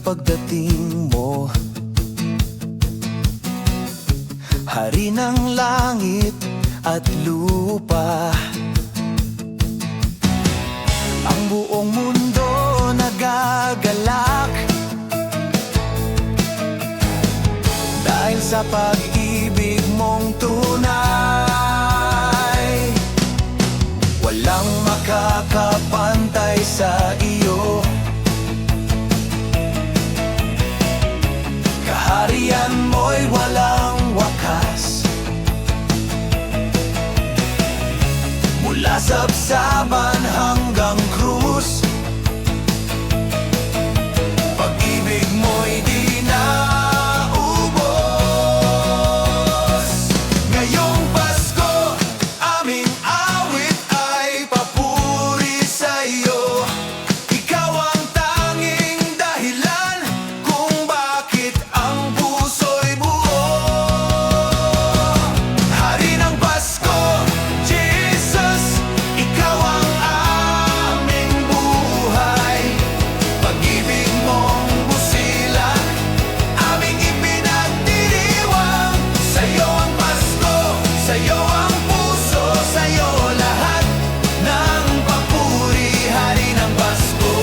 pagdating mo. Hari ng langit at lupa, ang buong mundo nagagalak dahil sa pag-ibig mong tunay. Walang makakapantay sa iyo, kaharian mo'y walang wakas. Mula sabsaban hanggang krus, pag-ibig mo'y di naubos. Ngayong Pasko, aming awit ay papuri sa'yo. Ikaw ang tanging dahilan kung bakit ang puso'y buo. Hari ng Pasko, Jesus, ikaw ang aming buhay. Pag-ibig mong busilak, aming ipinagdiriwang. Sa'yo ang Pasko, sa'yo ang puso, sa'yo lahat ng papuri. Hari ng Pasko,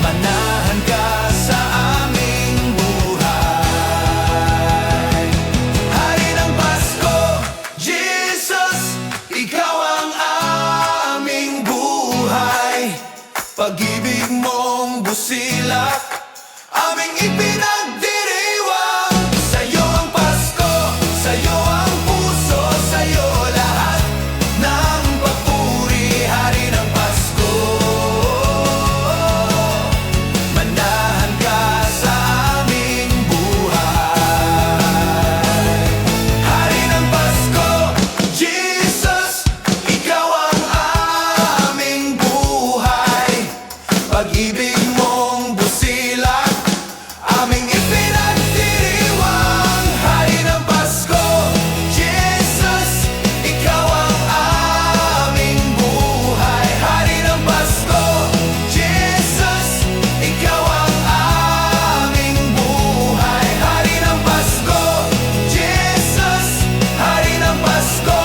manahan ka sa aming buhay. Hari ng Pasko, Jesus, ikaw ang aming buhay. Pag-ibig mong busilak, aming ipinagdiriwang. Sa'yo ang Pasko, sa'yo ang puso, sa'yo lahat ng papuri. Hari ng Pasko, manahan ka sa aming buhay. Hari ng Pasko, Jesus, ikaw ang aming buhay. Pag-ibig mong busilak, aming ipinagdiriwang. Hari ng Pasko, Jesus, ikaw ang aming buhay. Hari ng Pasko, Jesus, ikaw ang aming buhay. Hari ng Pasko, Jesus, Hari ng Pasko,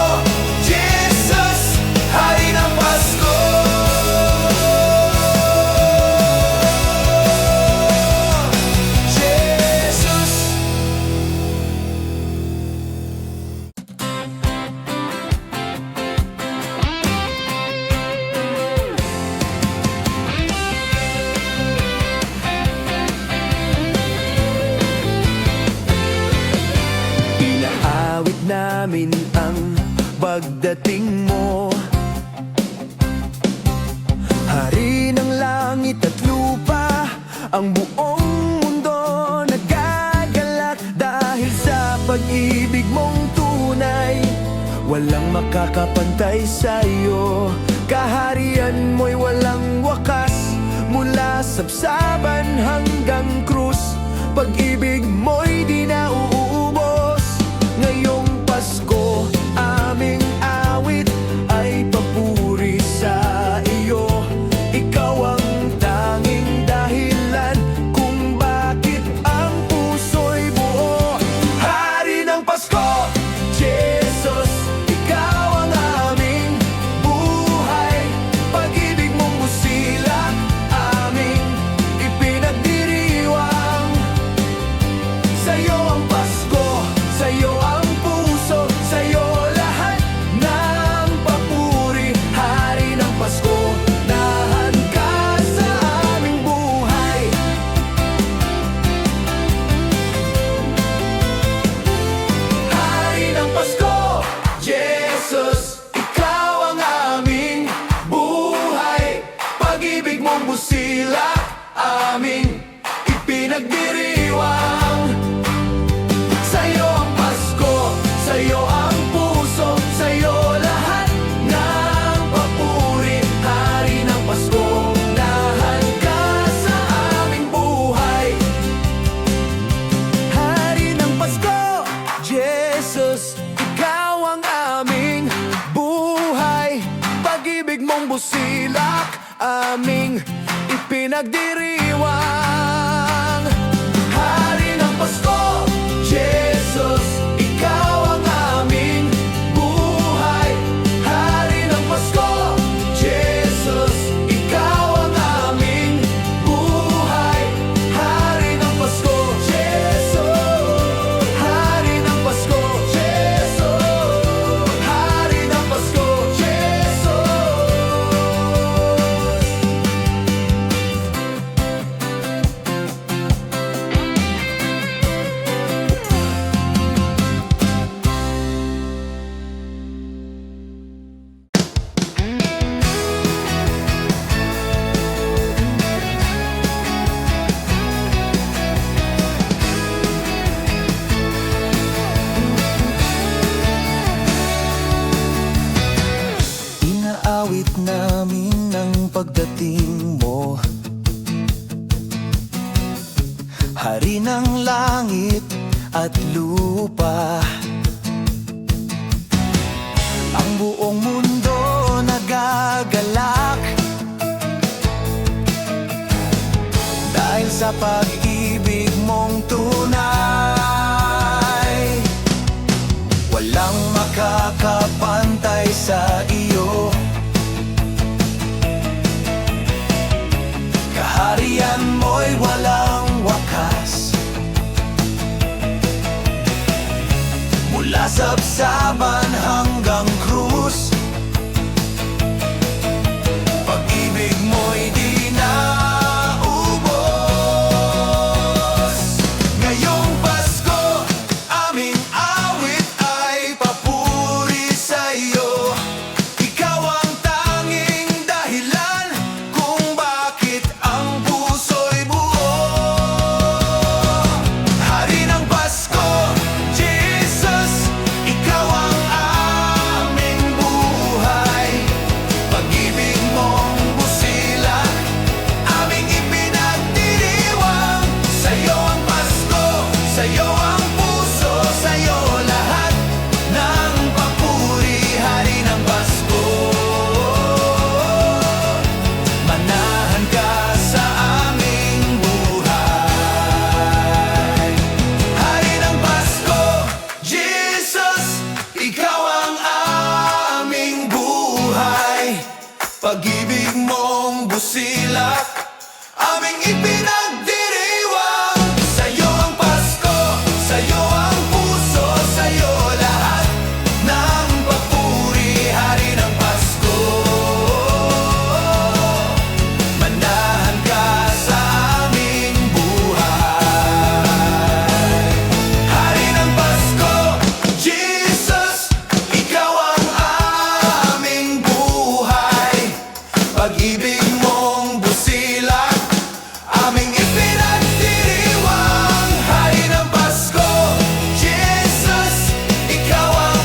Jesus, Hari ng Pasko. Jesus. Inaawit namin ang pagdating mo, Hari ng langit at lupa, ang buong mundo nagagalak dahil sa pag-ibig mong tunay. Walang makakapantay sa'yo, kaharian mo'y walang wakas. Mula sabsaban hanggang krus, pag-ibig mo'y di nauubos. Ngayong Pasko, aming awit ay papuri sa iyo. Ikaw ang tanging dahilan kung bakit ang puso'y buo. Hari ng Pasko, Jesus, ikaw ang aming buhay. Pag-ibig mong busilak, aming ipinagdiriwang. Sa'yo ang Pasko, sa'yo ang puso, sa'yo lahat ng papuri. Hari ng Pasko, nahan ka sa aming buhay. Hari ng Pasko, Jesus, ikaw ang aming buhay. Pag-ibig mong busilak, aming ipinagdiriwang. Sa'yo ang Pasko, sa'yo ang puso, sa'yo lahat ng papuri. Hari ng Pasko, nahan ka sa aming buhay. Hari ng Pasko, Jesus, ikaw ang aming buhay. Pag-ibig mong busilak, aming ipinagdiriwang. ipinagdiriwang. Hari ng Pasko, Jesus, ikaw ang aming buhay. Hari ng Pasko, Jesus, ikaw ang aming buhay. Hari ng Pasko, Jesus. Hari ng Pasko, Jesus. Hari ng Pasko, Jesus. Inaawit namin ang pagdating mo, Hari ng langit at lupa. Ang buong mundo nagagalak dahil sa pag-ibig mong tunay. Walang makakapantay sa iyo. Kaharian mo'y walang wakas. Mula sabsaban hanggang krus, pag-ibig mo'y di naubos. Ngayong Pasko, aming awit ay papuri sa iyo. Ikaw ang tanging dahilan kung bakit ang puso'y buo. Hari ng Pasko, Jesus, ikaw ang aming buhay. Pag-ibig mong busilak, aming ipinagdiriwang. Sa'yo ang Pasko, sa'yo ang puso, sa'yo lahat ng papuri. Hari ng Pasko, manahan ka sa aming buhay. Hari ng Pasko, Jesus, ikaw ang aming buhay. Pag-ibig mong busilak, aming ipinagdiriwang. Sa'yo ang Pasko, sa'yo ang puso, sa'yo lahat ng papuri. Hari ng Pasko, manahan ka sa aming buhay. Hari ng Pasko, Jesus, ikaw ang aming buhay. Pag-ibig mong busilak, aming ipinagdiriwang. Hari ng Pasko, Jesus, ikaw ang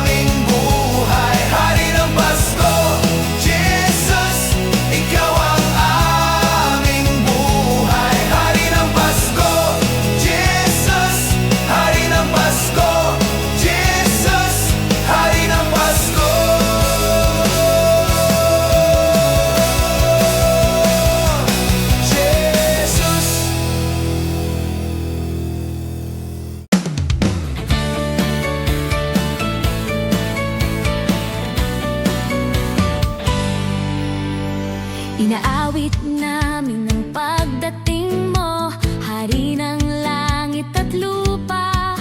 aming buhay. Hari ng Pasko, Jesus, ikaw ang aming buhay. Hari ng Pasko, Jesus, Hari ng Pasko, Jesus, Hari ng Pasko. Jesus. Inaawit namin ang pagdating mo, Hari ng langit at lupa.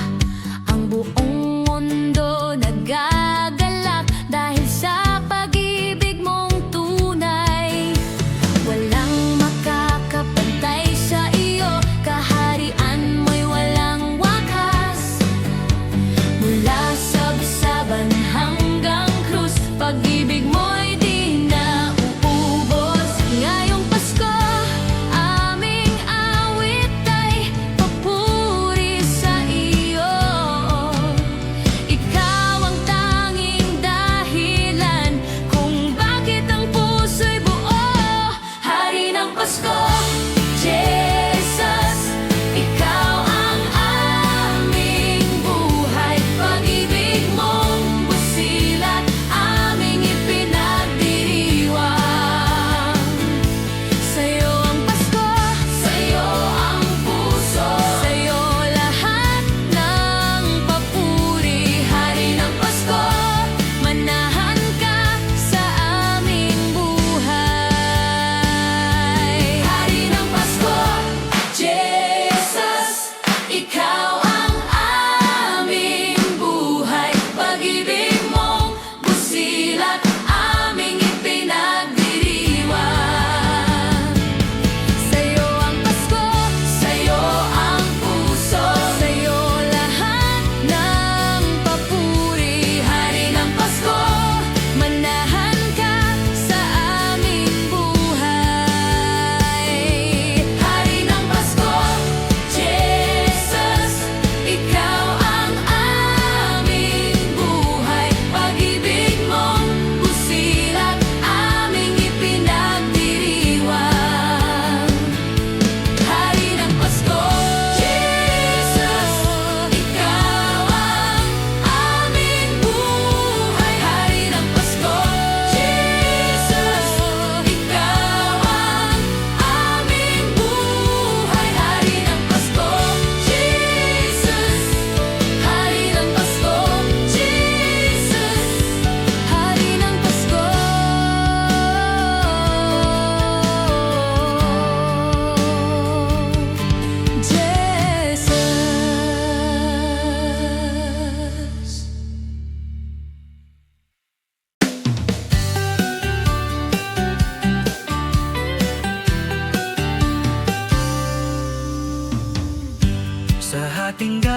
Ang buong mundo nagagalak dahil sa pag-ibig mong tunay. Walang makakapantay sa iyo, kaharian mo'y walang wakas. Mula sabsaban hanggang krus, pag-ibig mo'y di nauubos. Ngayong Pasko, aming awit ay papuri sa iyo. Ikaw ang tanging dahilan kung bakit ang puso'y buo. Hari ng Pasko, Jesus, ikaw ang aming buhay. Pag-ibig mong busilak, aming ipinagdiriwang.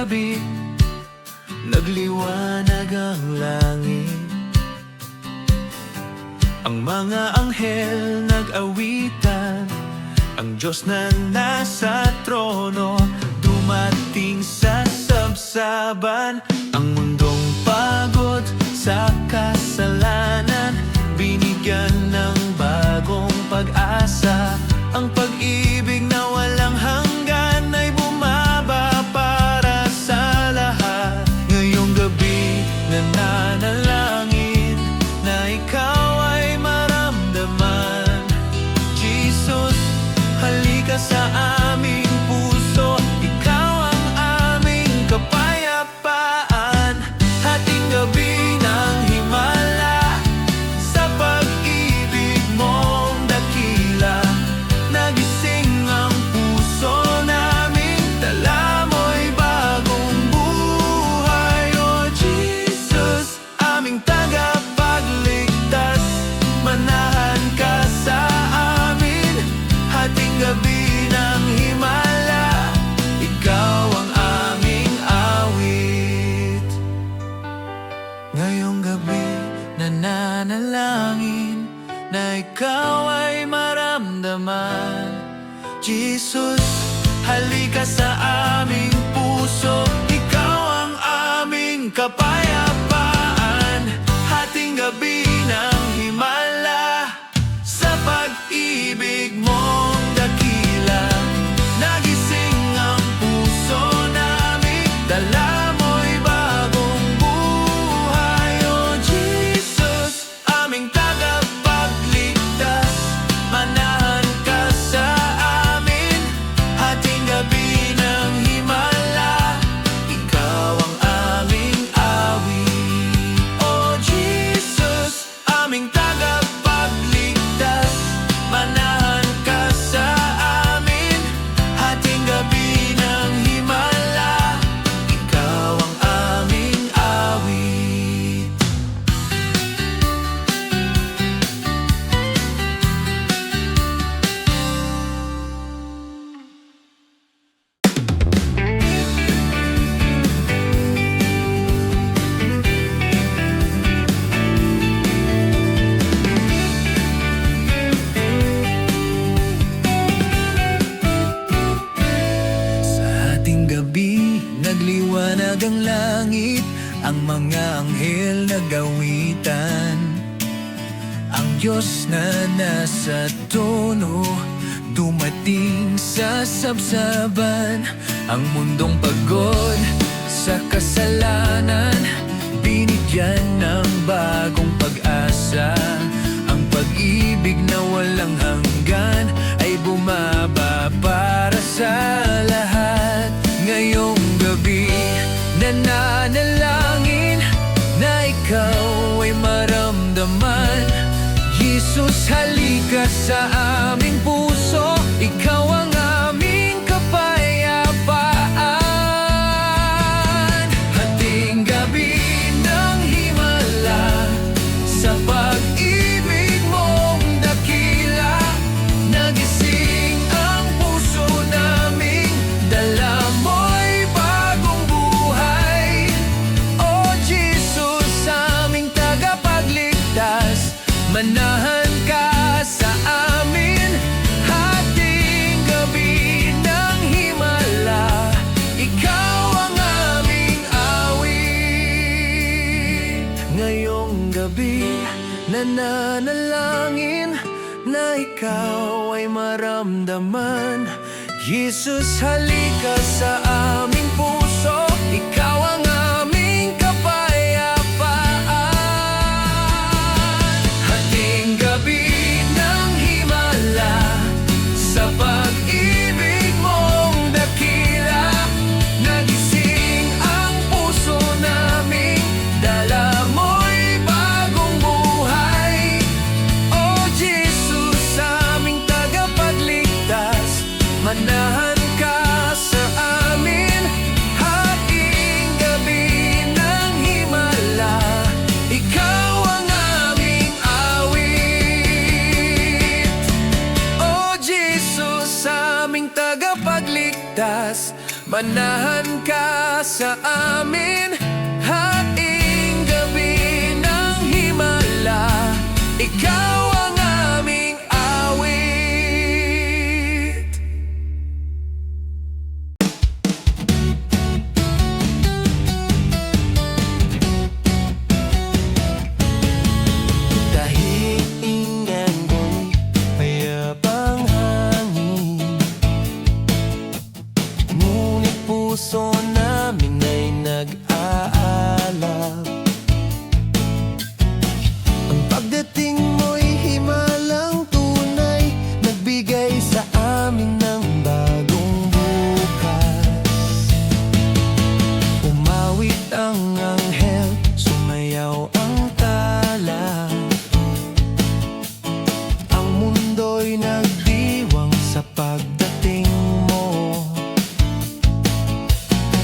gabi, nagliwanag ang langit. Ang mga anghel nag-awitan, ang Diyos na nasa trono dumating sa sabsaban. Ang mundong pagod sa kasalanan, binigyan ng bagong pag-asa. Ang pag-ibig na walang hanggan ay bumaba para sa lahat. Ngayong gabi nananalangin na ikaw ay maramdaman. Jesus, halika sa aming puso, ikaw ang aming kapayapaan. Hating gabi ng himala, sa pag-ibig mong dakila, nagising ang puso namin, dala mo'y bagong buhay. Oh Jesus, aming tagapagligtas, manahan ka sa amin. Hating gabi ng himala, ikaw ang aming awit. Ngayong gabi nananalangin na ikaw ay maramdaman. Jesus, halika sa aming puso, ikaw ang aming kapayapaan. Hating gabi ng himala, sa pag-ibig mong dakila, nagising ang puso namin, dala mo'y bagong buhay. Oh Jesus, aming tagapagligtas, manahan ka sa amin. Hating gabi ng himala, ikaw ang aming awit. Oh Jesus, aming tagapagligtas, manahan ka sa amin. Hating gabi ng himala, ikaw ang aming awit. Sa ating gabi, nagliwanag ang langit, ang mga anghel nagawitan. Ang Diyos na nasa trono dumating sa sabsaban. Ang mundong pagod sa kasalanan, binigyan ng bagong pag-asa. Ang pag-ibig na walang hanggan ay bumaba para sa lahat. Ngayong gabi nananalangin na ikaw ay maramdaman. Jesus, halika sa aming puso, ikaw ang aming kapayapaan. Hating gabi ng himala, sa pag-ibig mong dakila, nagising ang puso namin, dala mo'y bagong buhay. Oh Jesus, aming tagapagligtas, manahan ka sa amin. Hating gabi ng himala, ikaw ang aming awit. Ngayong gabi nananalangin na ikaw ay maramdaman. Jesus, halika sa aming puso, ikaw ang aming kapayapaan. Hating gabi ng himala, sa pag-ibig mong dakila, nagising ang puso namin, dala mo'y bagong buhay. Oh Jesus, aming tagapagligtas, manahan ka sa amin. Hating gabi ng himala, ikaw ang aming awit. Oh Jesus, aming tagapagligtas, Manahan ka sa amin, hating gabi ng himala. Ikaw ang aming awit. Dahiingan ko'y mayabang hangin, ngunit puso namin ay nag-aalab. Ang pagdating mo'y himalang tunay, nagbigay sa amin ng bagong bukas. Umawit ang anghel, sumayaw ang tala. Ang mundo'y nagdiwang sa pagdating mo.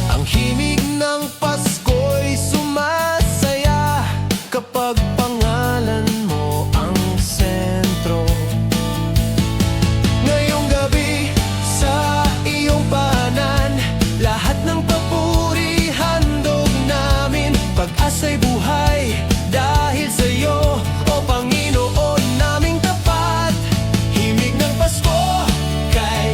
Ang himig ng Pasko'y sumasaya kapag pangalan mo ang sentro. Ngayong gabi sa iyong paanan, lahat ng papuri handog namin. Pag-asa'y buhay dahil sa'yo, o Panginoon naming tapat. Himig ng Pasko kay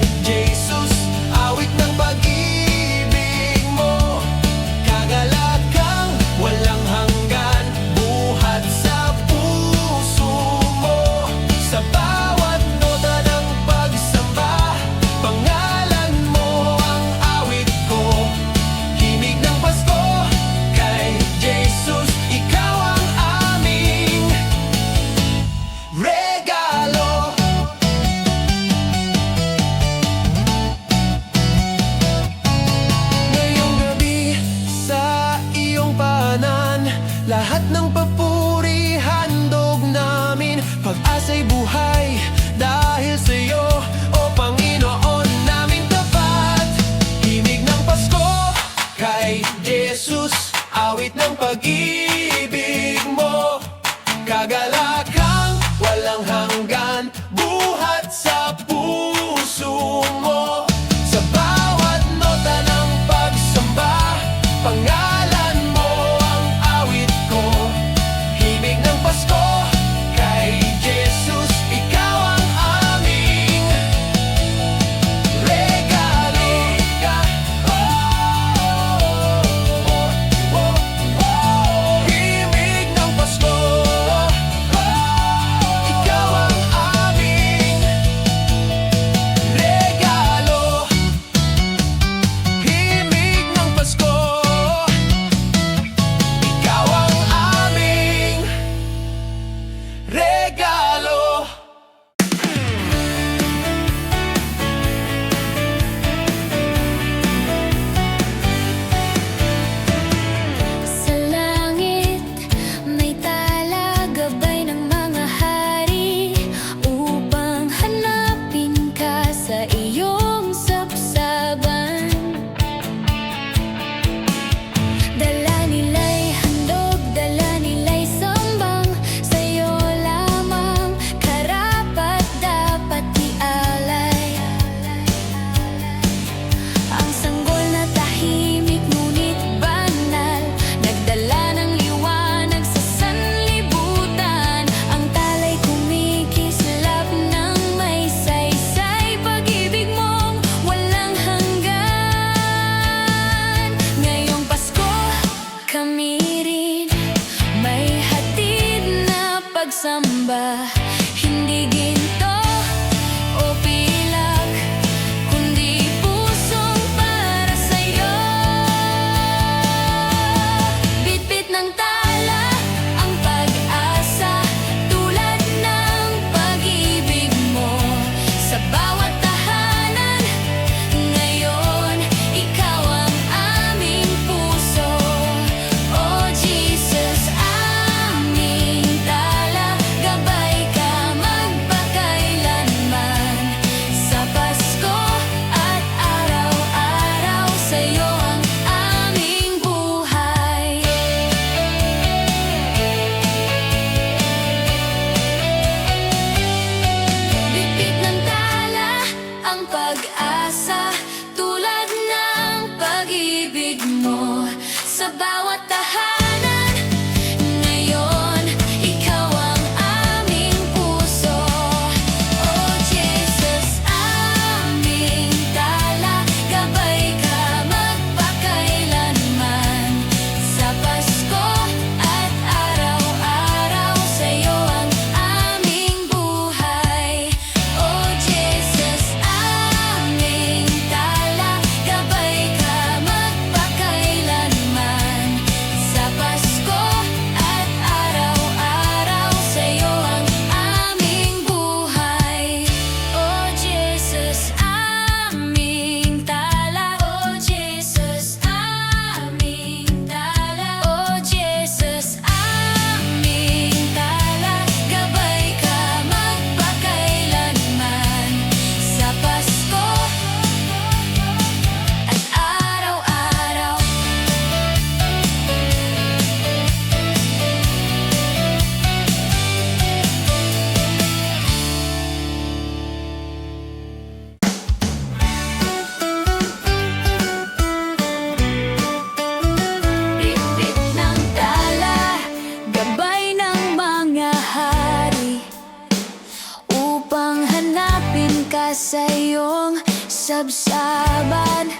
sa iyong sabsaban.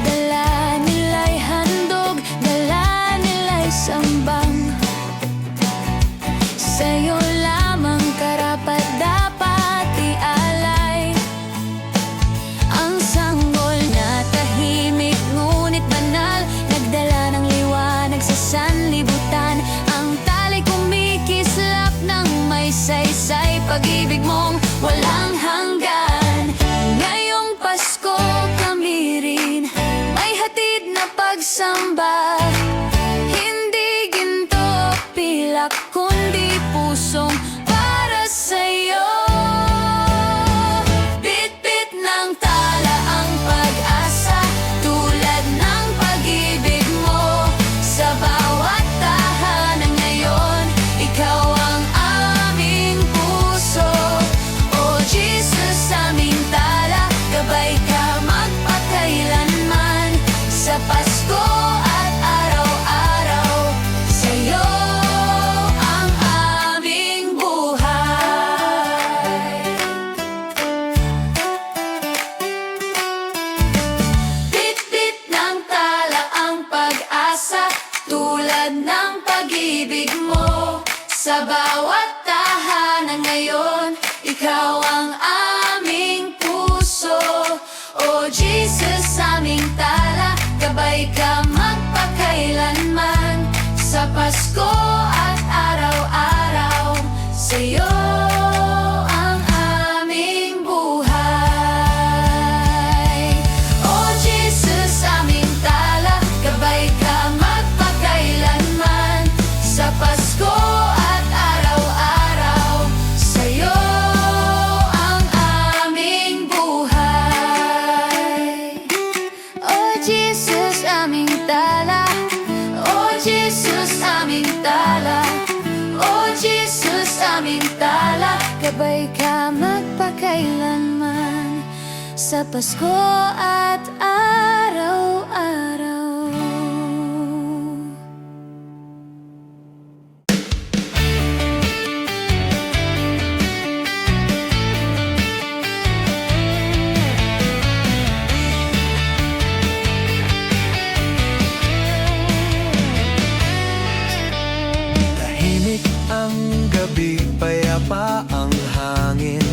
Dala nila'y handog, dala nila'y sambang. Sa'yo lamang karapat dapat ialay ang sanggol na tahimik ngunit banal, nagdala ng liwanag sa sanlibutan. Ang tali kumikislap ng may saysay, pag-ibig mong walang hanggan. Ngayong Pasko kami rin may hatid na pagsamba. Hindi ginto o pilak, kundi pusong para sa'yo. Bit-bit ng tala ang pag-asa, tulad ng pag-ibig mo. Sa bawat tahanan ngayon, ikaw ang aming puso. Oh Jesus, aming tala, gabay ka magpakailanman. Sa Pasko at araw-araw, sa'yo ang aming buhay. Bit-bit ng tala ang pag-asa, tulad ng pag-ibig mo. Sa bawat tahanan ngayon, ikaw ang aming puso. Oh Jesus, aming tala, gabay ka magpakailanman. Sa Pasko at araw-araw, sa'yo ang aming buhay. Oh Jesus, aming tala, gabay ka magpakailanman. Sa Pasko at araw-araw, sa'yo ang aming buhay. Oh Jesus, aming tala, oh Jesus, aming tala, oh Jesus, aming tala, gabay ka magpakailanman. Sa Pasko at araw-araw. Tahimik ang gabi, payapa ang hangin.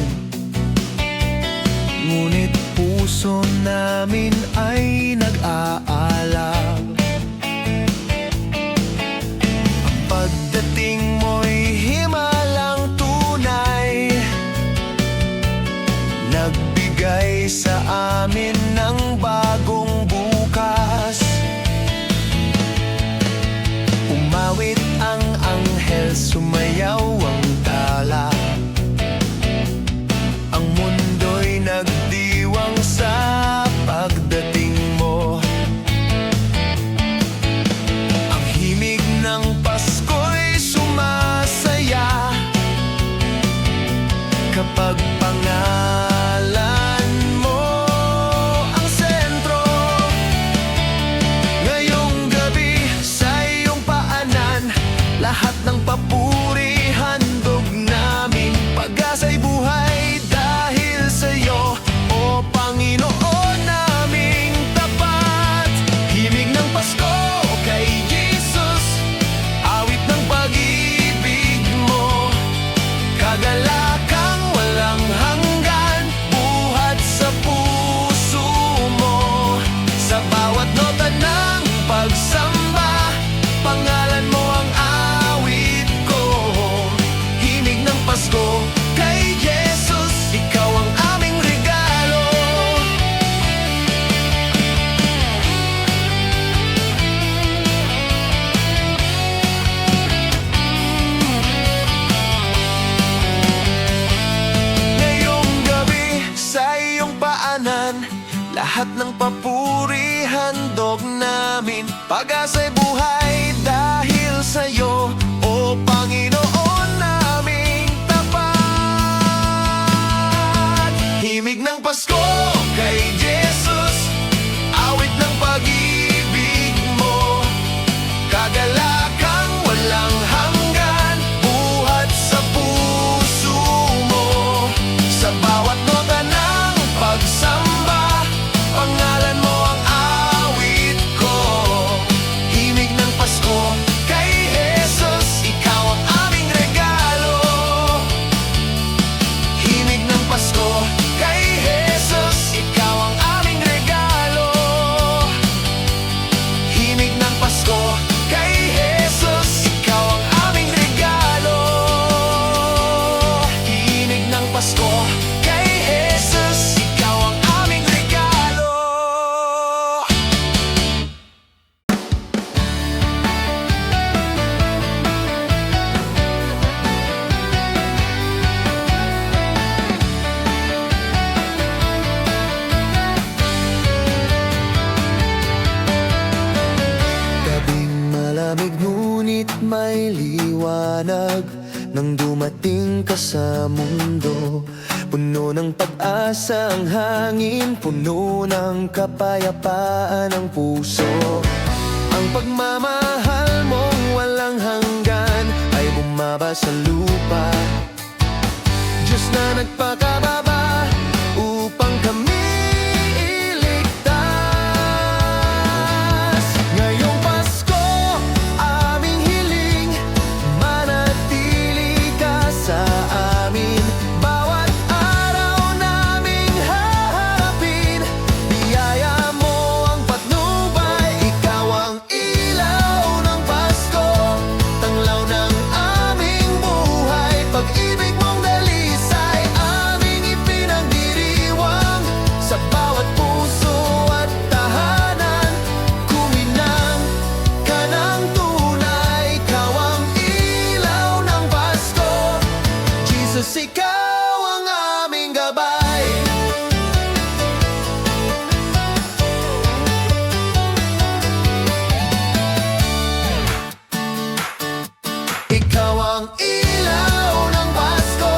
Ngunit puso namin ay nag-aalab. Ang pagdating mo'y himalang tunay, nagbigay sa amin ng bagong bukas. Umawit ang anghel, sumayaw ang tala. Ang mundo'y nagdiwang sa pagdating mo. Ang himig ng Pasko'y sumasaya kapag pangalan mo ang sentro. Ngayong gabi sa iyong paanan, lahat ng papuri handog namin. Pag-asa'y buhay dahil sa'yo, o Panginoon naming tapat. Himig ng Pasko kay Jesus, awit ng pag-ibig mo. Kagalakang walang hanggan, buhat sa puso mo. Sa bawat nota ng pagsamba, pangalan mo ang awit ko. Himig ng Pasko kay Jesus, ikaw ang aming regalo. Ngayong gabi sa iyong paanan, lahat ng papuri handog namin. Pag-asa'y buhay dahil sa'yo, o Panginoon naming tapat. Himig ng Pasko kay Jesus, awit ng pag-ibig mo. Kagalakang walang hanggan, buhat sa puso mo. Sa bawat nota kay Jesus, ikaw ang aming regalo. Himig ng Pasko, kay Jesus, ikaw ang aming regalo. Himig ng Pasko, kay Jesus, ikaw ang aming regalo. Gabing malamig ngunit may liwanag nang dumating ka sa mundo. Puno ng pag-asa ang hangin, puno ng kapayapaan ang puso. Ang pagmamahal mong walang hanggan ay bumaba sa lupa. Diyos na nagpakababa upang kami iligtas. Ngayong Pasko, aming hiling, manatili ka sa amin. Bawat araw naming haharapin, biyaya mo ang patnubay. Ikaw ang ilaw ng Pasko, tanglaw ng aming buhay. Pag-ibig mong dalisay, aming ipinagdiriwang sa bawat puso at tahanan. Kuminang ka ng tunay, ikaw ang ilaw ng Pasko. Jesus, ikaw ang aming gabay. Ikaw ang ilaw ng Pasko,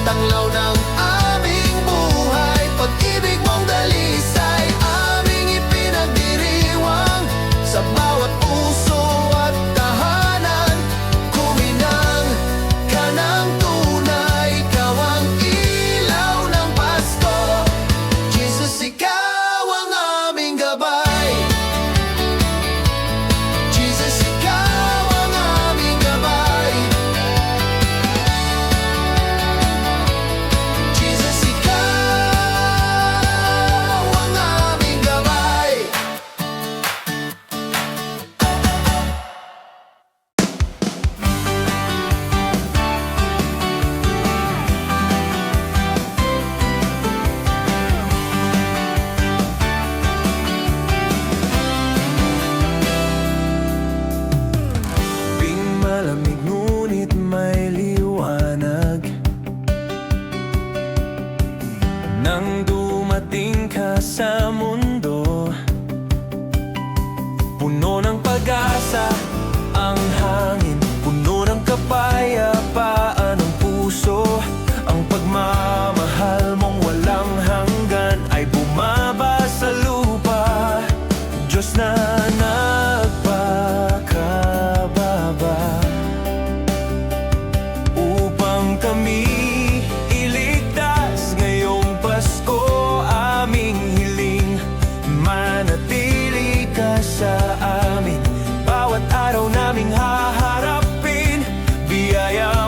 tanglaw ng aming buhay. Pag-ibig mong dalisay, aming ipinagdiriwang sa bawat puso at tahanan. Kuminang ka ng tunay, ikaw ang ilaw ng Pasko. Jesus, ikaw ang aming gabay. Jesus, ikaw ang aming gabay. Jesus, ikaw ang aming gabay. Bing malamig ngunit may liwanag nang dumating ka sa mundo. Puno ng pag-asa ang hangin, puno ng kapayapaan ang puso. Ang pagmamahal mong walang hanggan ay bumaba sa lupa. Diyos na nagpakababa upang kami iligtas. Ngayong Pasko, aming hiling, manatili ka sa amin. Bawat araw naming haharapin, biyaya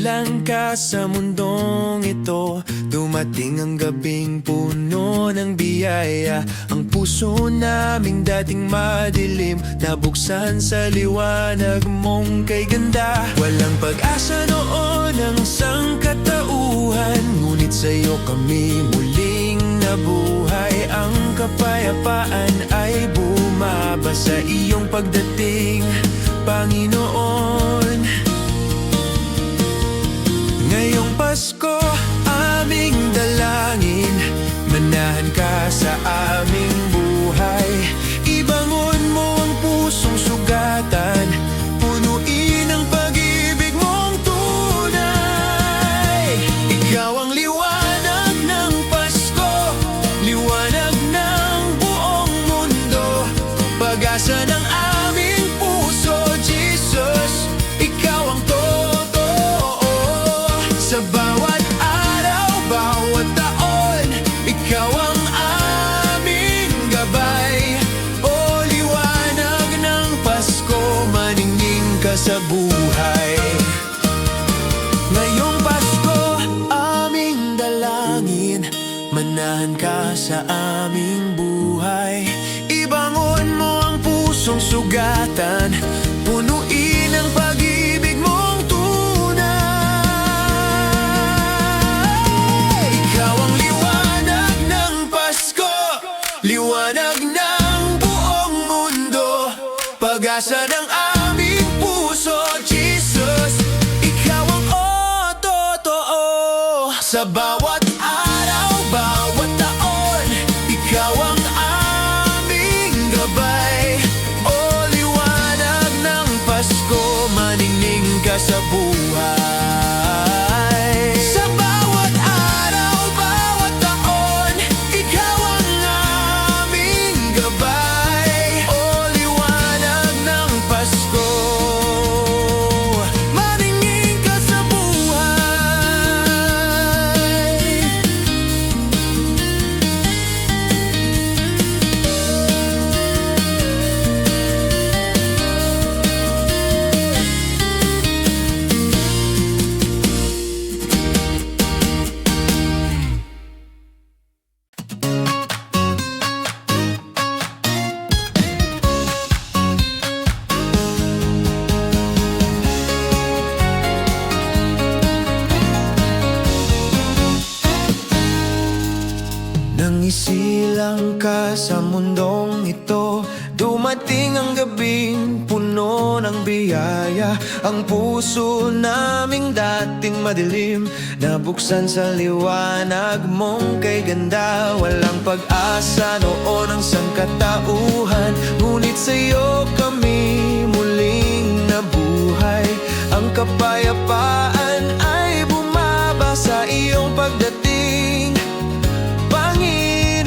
Nagsilang ka sa mundong ito, dumating ang gabing puno ng biyaya. Ang puso naming dating madilim, nabuksan sa liwanag mong kay ganda. Walang pag-asa noon ang sangkatauhan, ngunit sa'yo kami muling nabuhay. Ang kapayapaan ay bumaba sa iyong pagdating, Panginoon. Ngayong Pasko, aming dalangin, manahan ka sa aming buhay. Ibangon mo ang pusong sugatan, punuin ang pag-ibig mong tunay. Ikaw ang liwanag ng Pasko, liwanag ng buong mundo, pag-asa ng aming puso, Jesus. Ikaw ang totoo. Sa bawat araw, bawat taon, ikaw ang aming gabay. O liwanag ng Pasko, maningning ka sa buhay. Ngayong Pasko, aming dalangin, manahan ka sa aming buhay. Ibangon mo ang pusong sugatan, punuin ang pag-ibig mong tunay. Ikaw ang liwanag ng Pasko, liwanag ng buong mundo, pag-asa ng aming puso, Jesus. Ikaw ang totoo. Sa bawat araw, bawat taon, ikaw ang aming gabay. O liwanag ng Pasko, maningning ka sa buhay. Sa bawat araw, bawat taon, ikaw ang aming gabay. O liwanag ng Pasko, maningning ka sa buhay. Nang isilang ka sa mundong ito, dumating ang gabing puno ng biyaya. Ang puso naming dating madilim, nabuksan sa liwanag mong kay ganda. Walang pag-asa noon ang sangkatauhan, ngunit sa'yo kami muling nabuhay. Ang kapayapaan ay bumaba sa iyong pagdating, Panginoon.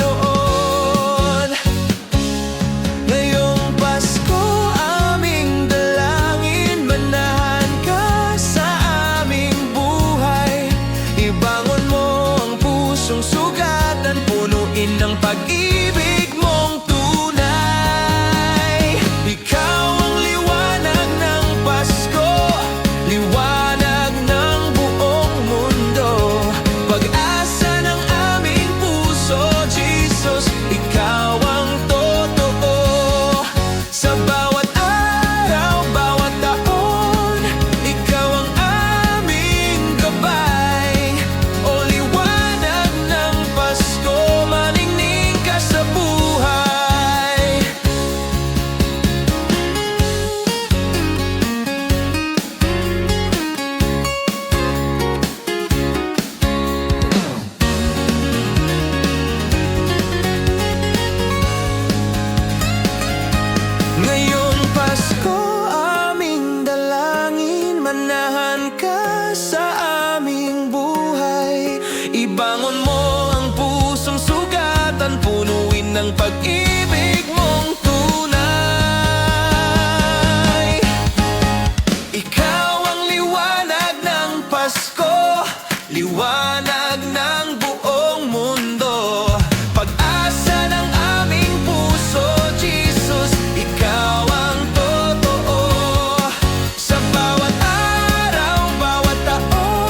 Ngayong Pasko, aming dalangin, manahan ka sa aming buhay. Ibangon mo ang pusong sugatan, punuin ng pag-ibig mong tunay. Ikaw ang liwanag ng Pasko, liwanag ng buong mundo, pag-asa ng aming puso, Jesus. Ikaw ang totoo. Sa bawat araw, bawat taon, ikaw ang aming gabay. O liwanag ng Pasko, maningning ka sa buhay. Ngayong Pasko, aming dalangin, manahan ka sa aming buhay. Ibangon mo ang pusong sugatan, punuin ng pag-ibig mong tunay. Ikaw ang liwanag ng Pasko, liwanag ng buong mundo, pag-asa ng aming puso, Jesus. Ikaw ang totoo. Sa bawat araw, bawat taon,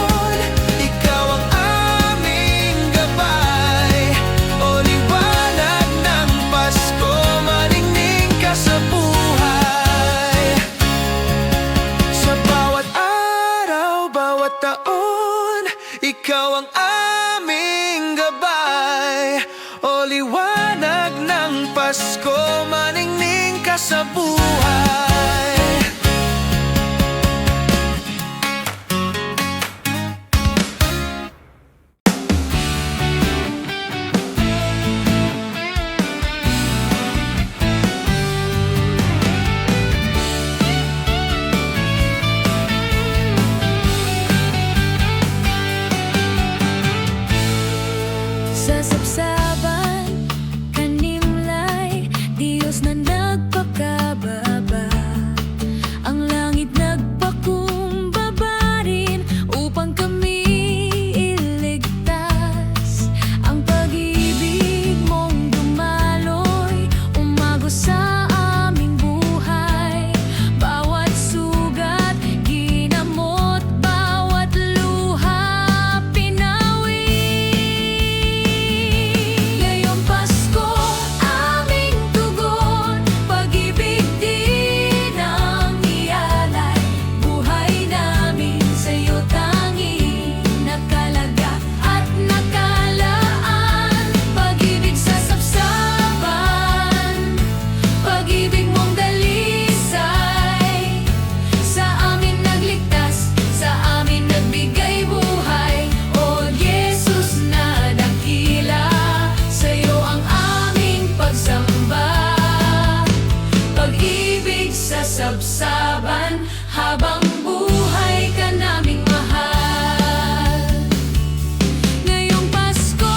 Pasko, maningning ka sa buhay. Sa sabsaban, kanimlay, Diyos na nagpakababa. Ang langit nagpakumbaba rin upang kami iligtas. Ang pag-ibig mong dumaloy, umagos sa aming buhay. Bawat sugat, ginamot, bawat luha, pinawi. Ngayong Pasko, aming tugon, pag-ibig din ang ialay. Buhay namin sa'yo tanging nakalaga at nakalaan. Pag-ibig sa sabsaban, pag-ibig mong dalisay. Sa amin nagligtas, sa amin nagbigay buhay. O Jesus na dakila, sa'yo ang aming pagsamba. Pag-ibig sa sabsaban, habang buhay ka naming mahal. Ngayong Pasko,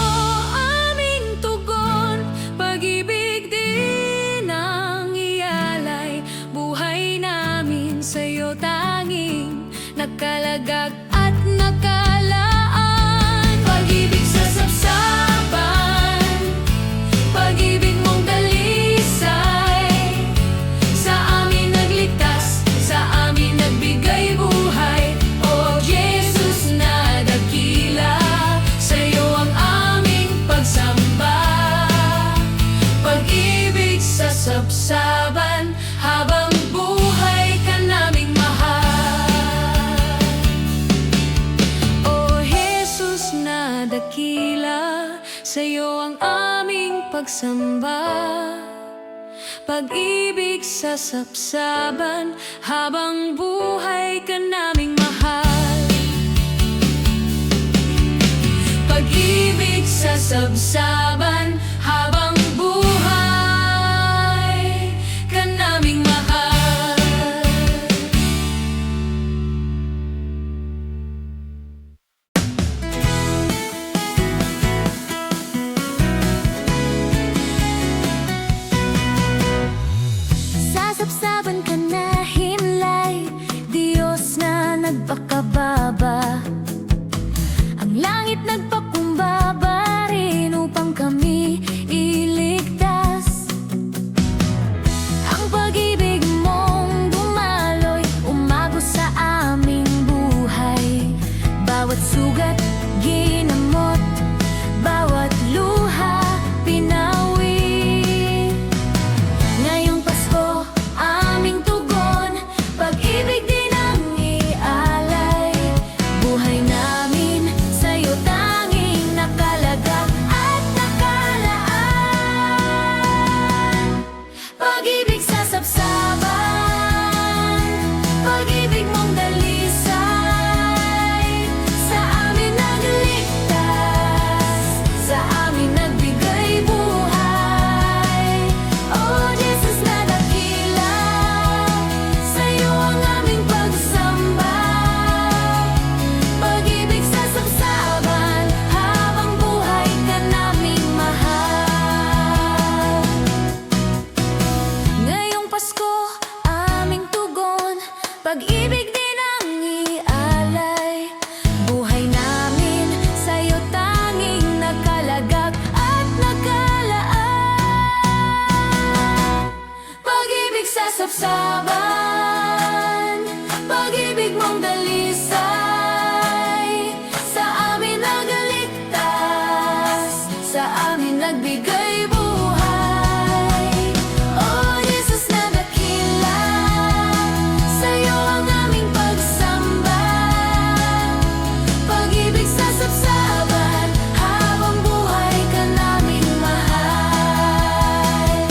aming tugon, pag-ibig din ang ialay. Buhay namin sa'yo tanging nakalagak at nakalaan. Pag-ibig sa sabsaban, pag-ibig mong dalisay. Sa amin nagligtas, sa amin nagbigay buhay. O Jesus na dakila, sa'yo ang aming pagsamba. Pag-ibig sa sabsaban, habang buhay ka naming mahal. O Jesus na dakila, sa'yo ang aming pagsamba. Pag-ibig sa sabsaban, habang buhay ka naming mahal. Pag-ibig sa sabsaban, habang buhay ka naming mahal. Sa sabsaban ka na hinlay, Diyos na nagpakababa. Ang langit nagpakumbaba rin upang kami iligtas. Ang pag-ibig mong dumaloy, umagos sa aming buhay. Bawat sugat, ginamot, bawat luha, pinawi. Ngayong Pasko, aming tugon, pag-ibig din ang ialay. Buhay namin sa'yo tanging nakalagak at nakalaan. Pag-ibig sa sabsaban, pag-ibig mong dalisay. Sa amin nagligtas, sa amin nagbigay buhay. O Jesus na dakila, sa'yo ang aming pagsamba. Pag-ibig sa sabsaban, habang buhay ka naming mahal. Ngayong Pasko, aming tugon, pag-ibig din ang ialay. Buhay namin sa'yo tanging nakalagak at nakalaan. Pag-ibig sa sabsaban, pag-ibig mong dalisay. Sa amin nagligtas, sa amin nagbigay buhay. O Jesus na dakila, sa'yo ang aming pagsamba. Pag-ibig sa sabsaban, habang buhay ka naming mahal.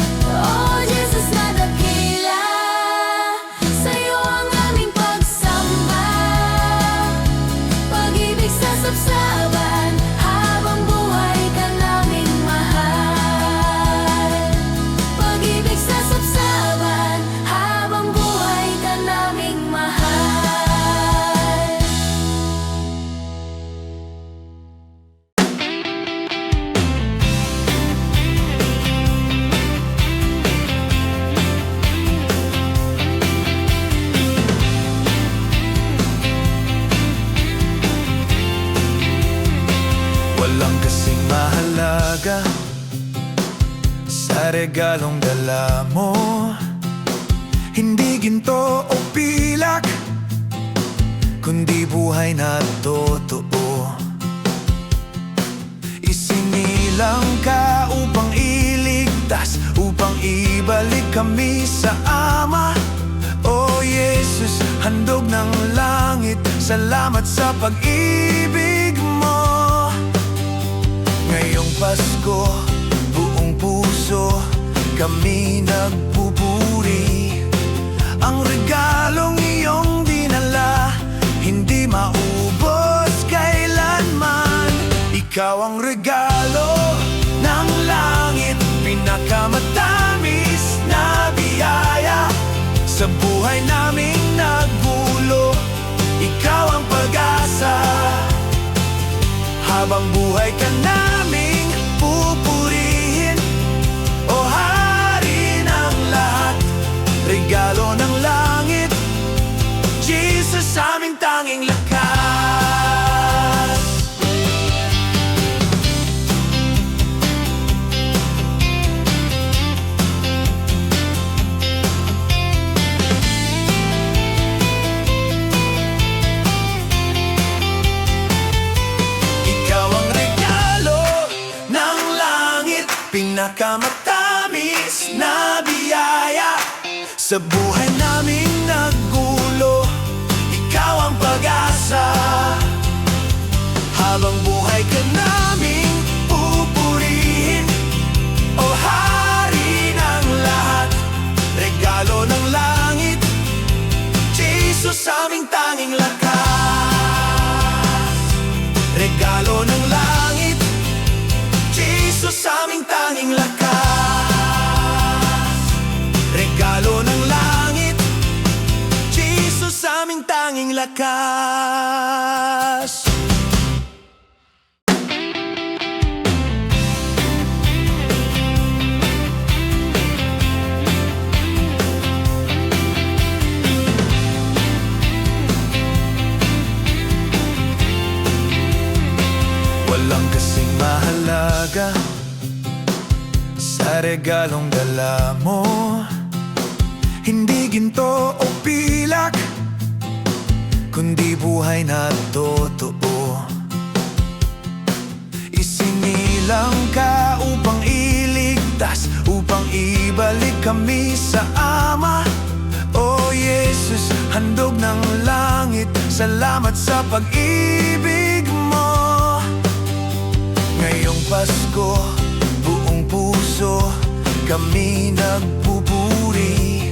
mahalaga sa regalong dala mo. Hindi ginto o pilak, kundi buhay na totoo. Isinilang ka upang iligtas, upang ibalik kami sa Ama. O Jesus, handog ng langit, salamat sa pag-ibig mo. Ngayong Pasko, buong puso kami nagpupuri. Ang regalong iyong dinala, hindi maubos kailanman. Ikaw ang regalo ng langit, pinakamatamis na biyaya. Sa buhay naming naggulo, ikaw ang pag-asa. Habang buhay ka naming pupurihin, o Hari ng lahat, regalo ng langit, Jesus, aming tanging lakas. Ikaw ang regalo ng langit, pinakamatamis na biyaya. Sa buhay naming naggulo, ikaw ang pag-asa. Habang buhay ka naming pupurihin, o Hari ng lahat, regalo ng langit, Jesus, aming tanging lakas. Regalo ng langit, Jesus, aming tanging lakas. Regalo ng langit, Jesus, aming tanging lakas. Walang kasing mahalaga sa regalong dala mo. Hindi ginto o pilak, kundi buhay na totoo. Isinilang ka upang iligtas, upang ibalik kami sa Ama. O Jesus, handog ng langit, salamat sa pag-ibig mo. Ngayong Pasko, buong puso kami nagpupuri.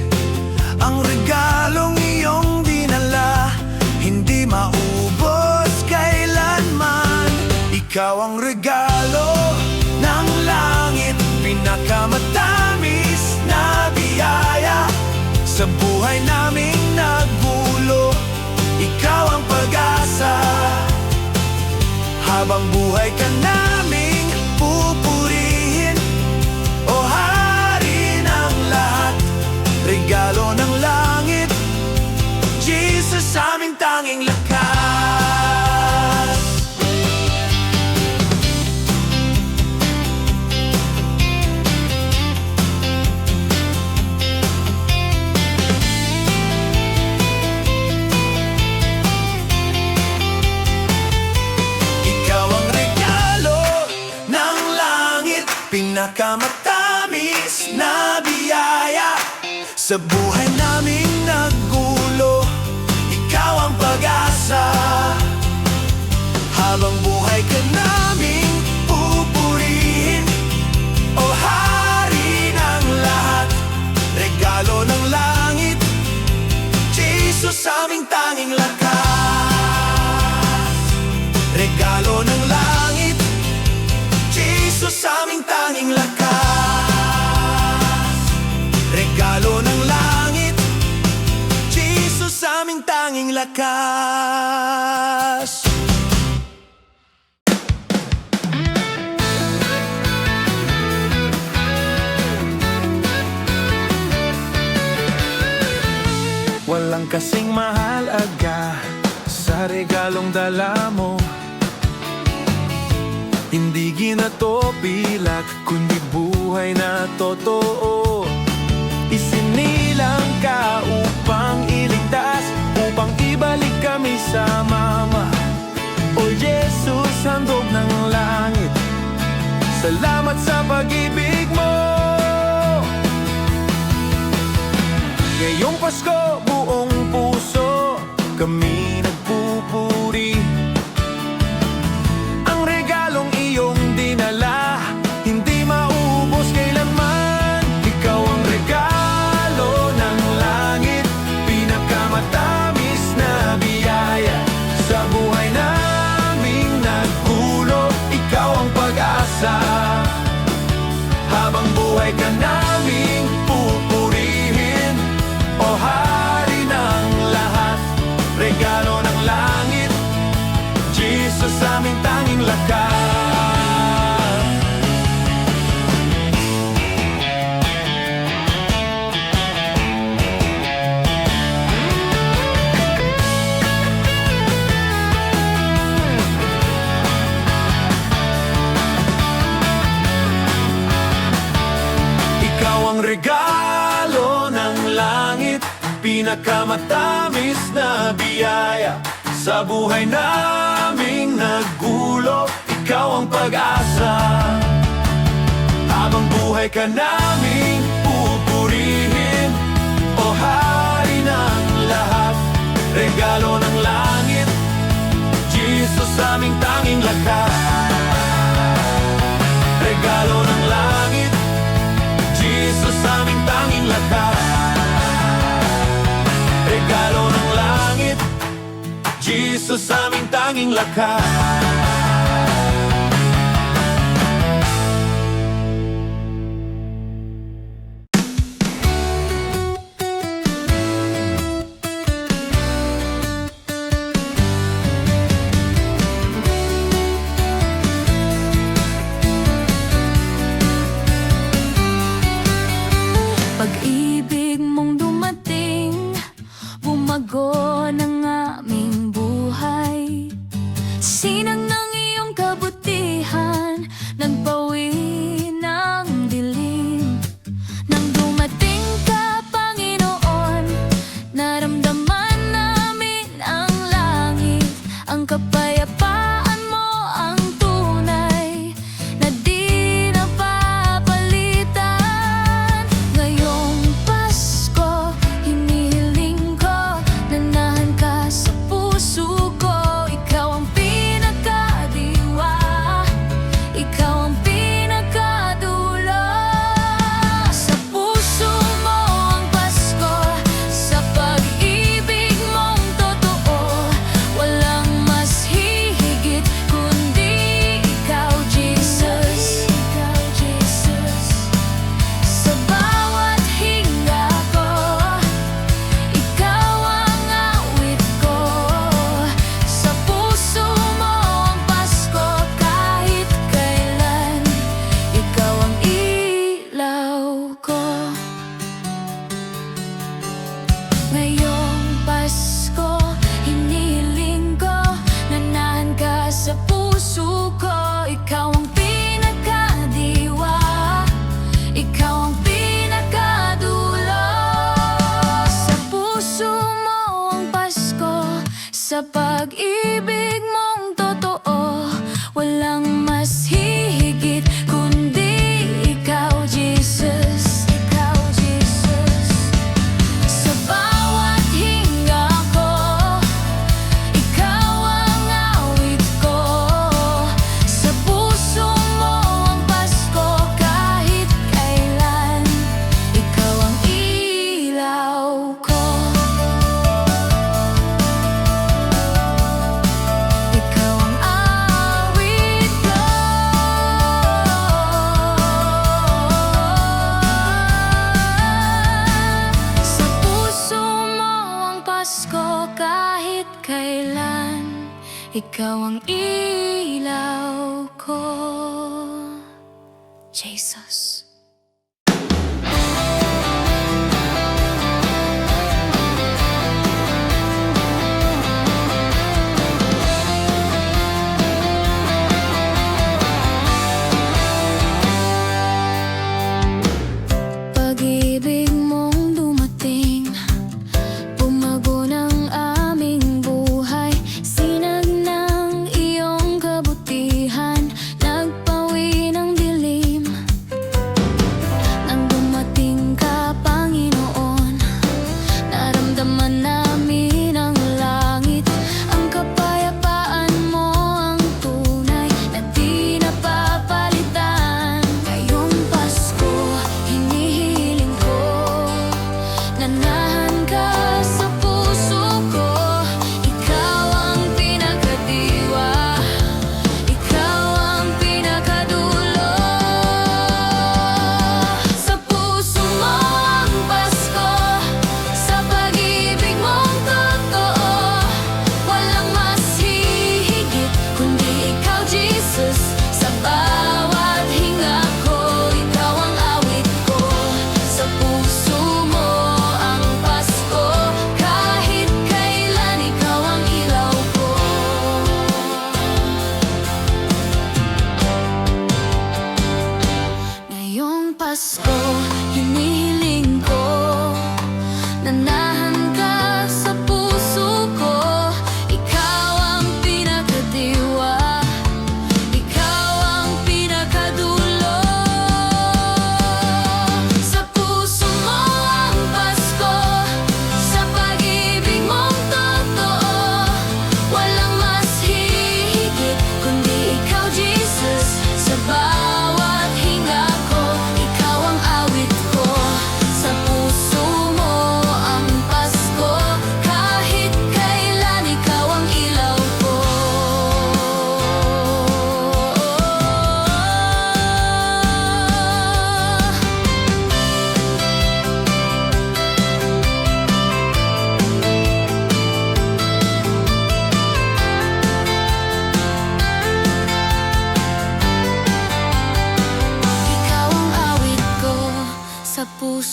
Ang regalong iyong dinala, hindi maubos kailanman. Ikaw ang regalo ng langit, pinakamatamis na biyaya. Sa buhay naming naggulo, ikaw ang pag-asa. Habang buhay ka naming pupurihin, o Hari ng lahat, regalo ng langit, Jesus, aming tanging lakas. Ikaw ang regalo ng langit, pinakamatamis na biyaya. Sa buhay naming naggulo, ikaw ang pag-asa. Habang buhay ka naming pupurihin, o Hari ng lahat, regalo ng langit, Jesus, aming tanging lakas. Regalo ng langit, Jesus, aming tanging lakas. Regalo ng langit, Jesus, aming tanging lakas. Walang kasing mahalaga sa regalong dala mo. Hindi ginato pilak, kundi buhay na totoo. Isinilang ka upang iligtas, upang ibalik kami sa Mama. O Jesus, handog ng langit, salamat sa pag-ibig mo. Ngayong Pasko, buong puso kami nagpupuri. Ang regalong iyong dinala, hindi maubos kailanman. Ikaw ang regalo ng langit, pinakamatamis na biyaya. Sa buhay naming naggulo, ikaw ang pag-asa. Habang buhay ka naming pupurihin, o hari ng lahat, regalo ng langit, Jesus, aming tanging lakas. Ikaw ang regalo ng langit, pinakamatamis na biyaya. Sa buhay naming naggulo, ikaw ang pag-asa. Habang buhay ka naming pupurihin, o hari ng lahat, regalo ng langit, Jesus, aming tanging lakas. Regalo ng langit, Jesus, aming tanging lakas. Regalo ng langit, Jesus, aming tanging lakas. Pag-ibig mong dumating, bumago ng aming buhay. Sinang ng iyong kabutihan, nagbawi ng dilim. Nang dumating ka, Panginoon, naramdaman namin ang langit. Ang kapayapaan mo ang tunay, na di napapalitan. Ngayong Pasko, hinihiling ko, nanahan ka sa puso ko. Ikaw ang pinakadiwa, ikaw ang pinakadulo. Sa puso mo ang Pasko, sa pag-ibig mong totoo. Walang mas hihigit kundi ikaw, Jesus. Ikaw, Jesus. Sa bawat hinga ko, ikaw ang awit ko. Sa puso mo ang Pasko, kahit kailan, ikaw ang ilaw ko. Ngayong Pasko, hinihiling ko, nanahan ka sa puso ko. Ikaw ang pinakadiwa, ikaw ang pinakadulo. Sa puso mo ang Pasko, sa pag-ibig mong totoo. Walang mas hihigit kundi ikaw, Jesus. Ikaw, Jesus. Sa bawat hinga ko, ikaw ang awit ko. Sa puso mo ang Pasko, kahit kailan, ikaw ang ilaw ko. Ikaw ang awit ko. Sa puso mo ang Pasko, kahit kailan, ikaw ang ilaw ko. Jesus.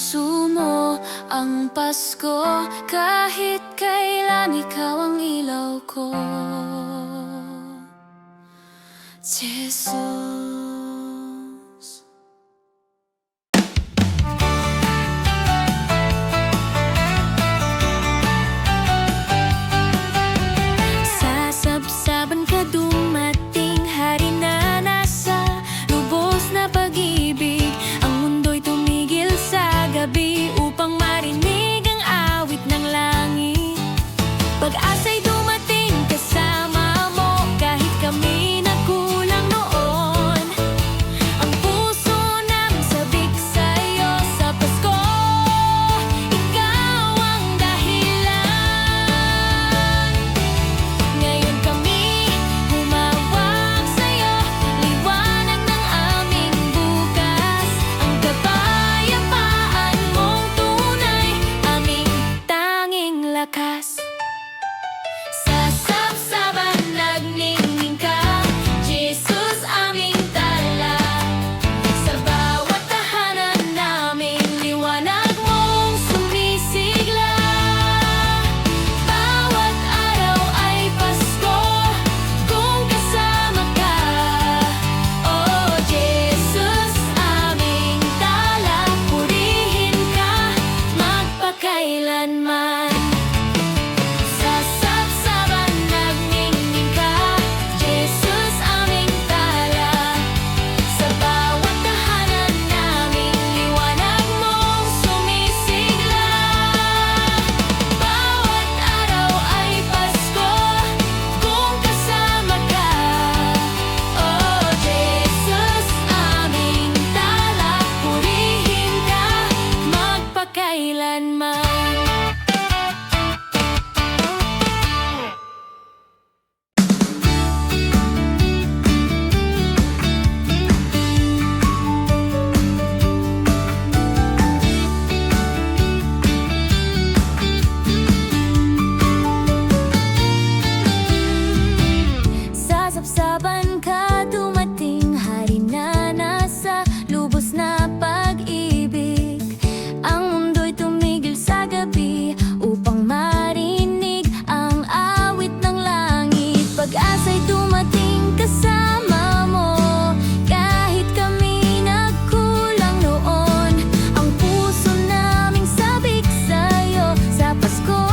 puso mo ang Pasko. Kahit kailan ikaw ang ilaw ko, Jesus. Sasabsaban ka dumating, hari na nasa lubos na pag-ibig. Ang mundo'y tumigil sa gabi upang marinig ang awit ng langit. Pag-asa'y dumating kasama mo, kahit kami nagkulang noon. Ang puso namin sabik sa'yo sa Pasko, ikaw ang dahilan. Ngayon kami humawak sa'yo, liwanag ng aming bukas. Ang kapayapaan mong tunay, aming tanging lakas. Sasabsaban nagningning ka, Jesus aming tala. Sa bawat tahanan namin, liwanag mong sumisigla. Bawat araw ay Pasko kung kasama ka. Oh Jesus aming tala, purihin ka magpakailanman. Sasabsaban nagningning ka, Jesus aming tala. Sa bawat tahanan namin, liwanag mong sumisigla. Bawat araw ay Pasko kung kasama ka. Oh Jesus aming tala, purihin ka magpakailanman. Sasabsaban ka dumating, hari na nasa lubos na pag-ibig. Ang mundo'y tumigil sa gabi upang marinig ang awit ng langit. Pag-asa'y dumating kasama mo, kahit kami nagkulang noon. Ang puso naming sabik sa'yo sa Pasko,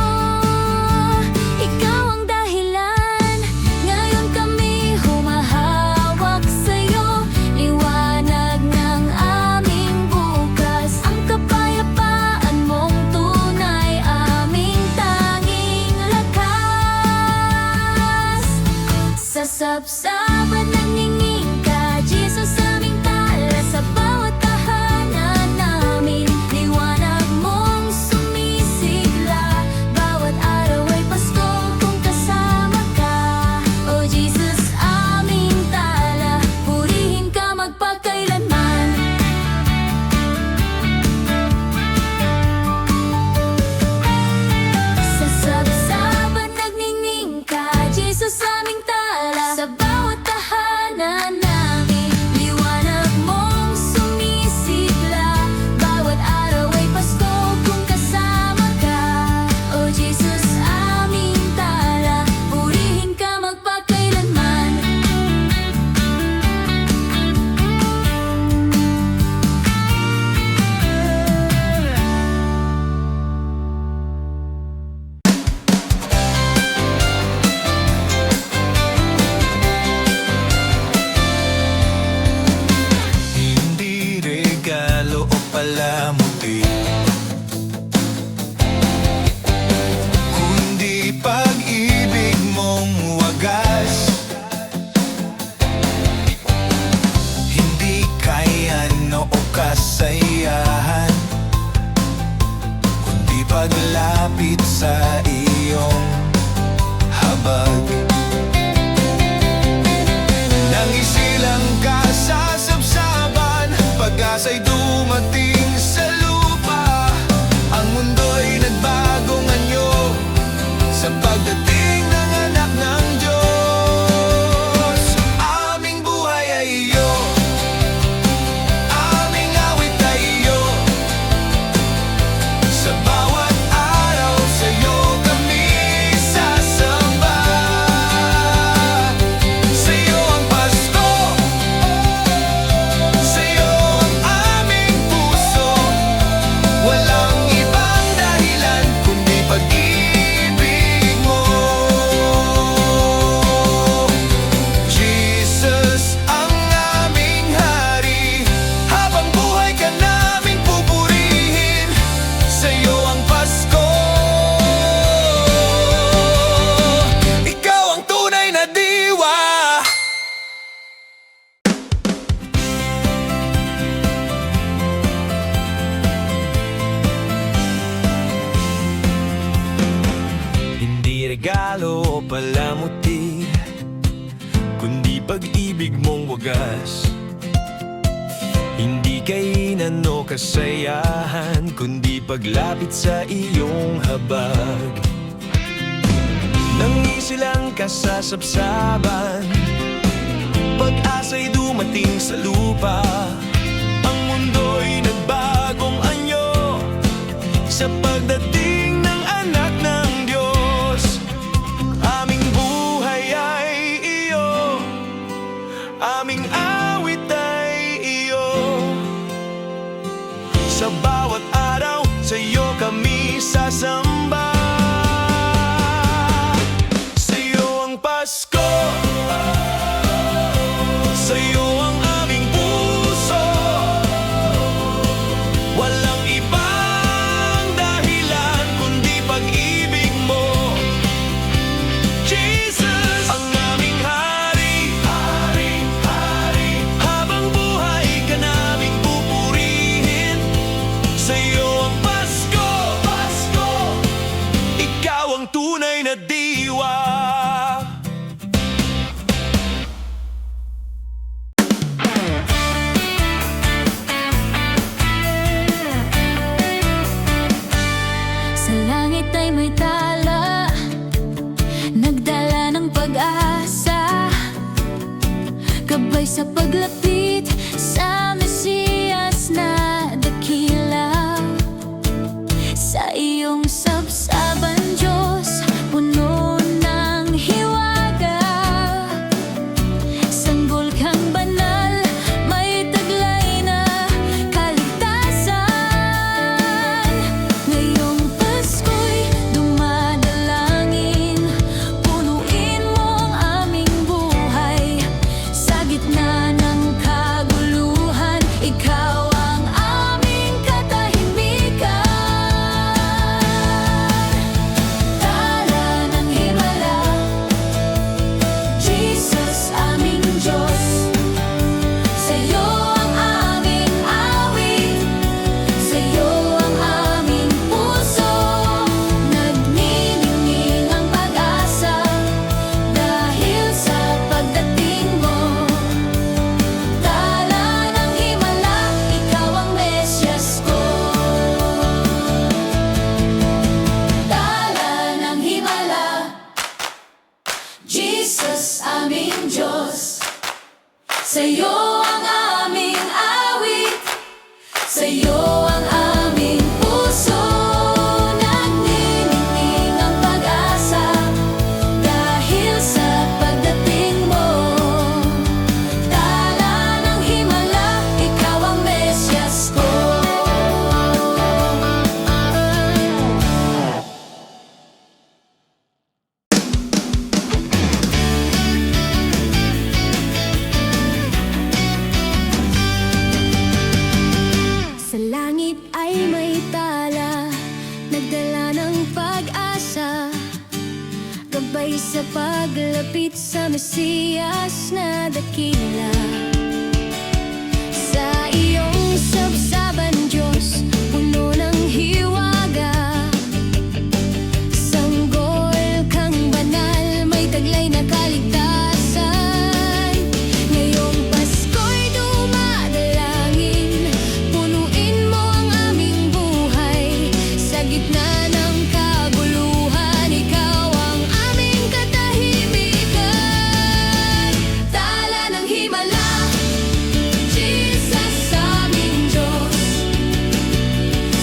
ikaw ang dahilan. Ngayon kami humahawak sa'yo, liwanag ng aming bukas. Ang kapayapaan mong tunay, aming tanging lakas. Sasabsaban nagningning ka, Jesus aming tala. Sa bawat tahanan namin, liwanag mong sumisigla. Bawat araw ay Pasko kung kasama ka. Oh Jesus aming tala, purihin ka magpakailanman. Sasabsaban nagningning ka, Jesus aming tala. Sa bawat tahanan namin, liwanag mong sumisigla. Bawat araw ay Pasko kung kasama ka. Oh Jesus aming tala, purihin ka magpakailanman. Hindi regalo o palamuti, kundi pag-ibig mong wagas. Hindi kayan o kasayahan, kundi paglapit sa iyong habag. Nang isilang ka sa sabsaban, pag-asa'y dumating sa lupa. Ang mundo'y nagbagong anyo sa pagdating ng anak ng Diyos. Aming buhay ay iyo, aming awit ay iyo. kasiyahan, kundi paglapit sa iyong habag. Nang silang kasasabsaban, pag-asa'y dumating sa lupa. Ang mundo'y nagbagong anyo sa pagdating ng anak ng Diyos. Aming buhay ay iyo, aming awit ay iyo. Sa bawat araw, sa iyo kami sasamba. Sa iyo ang Pasko, sa iyo ang aming puso. Walang ibang dahilan kundi pag-ibig mo, Jesus. Ang aming hari, habang buhay ka naming pupurihin. Sa iyo ang Pasko, ikaw ang tunay na diwa. Sa langit ay may tala, nagdala ng pag-asa, gabay sa paglapit sa Mesiyas na dakila. Sa iyong sabsaban, Diyos, puno ng hiwaga. Sanggol kang banal, may taglay na kaligtasan. Ngayong Pasko'y dumadalangin, punuin mo ang aming buhay. Sa gitna ng kaguluhan, ikaw ang aming katahimikan. Tala ng himala, Jesus aming Diyos. Sa iyo ang aming awit, sa iyo ang aming puso. Nagniningning ang pag-asa dahil sa pagdating mo. Tala ng himala, ikaw ang Mesyas ko. Tala ng himala, Jesus aming Diyos. Sa iyo ang aming awit, sa iyo ang aming puso. Nagniningning ang pag-asa dahil sa pagdating mo. Tala ng himala, ikaw ang Mesyas ko. Sa langit ay may tala, nagdala ng pag-asa, gabay sa paglapit sa Mesiyas na dakila. Sa iyong sabsaban, Diyos, puno ng hiwaga. Sanggol kang banal, may taglay na kaligtasan. Ngayong Pasko'y dumadalangin, punuin mo ang aming buhay. Sa gitna ng kaguluhan, ikaw ang aming katahimikan. Tala ng himala, Jesus aming Diyos.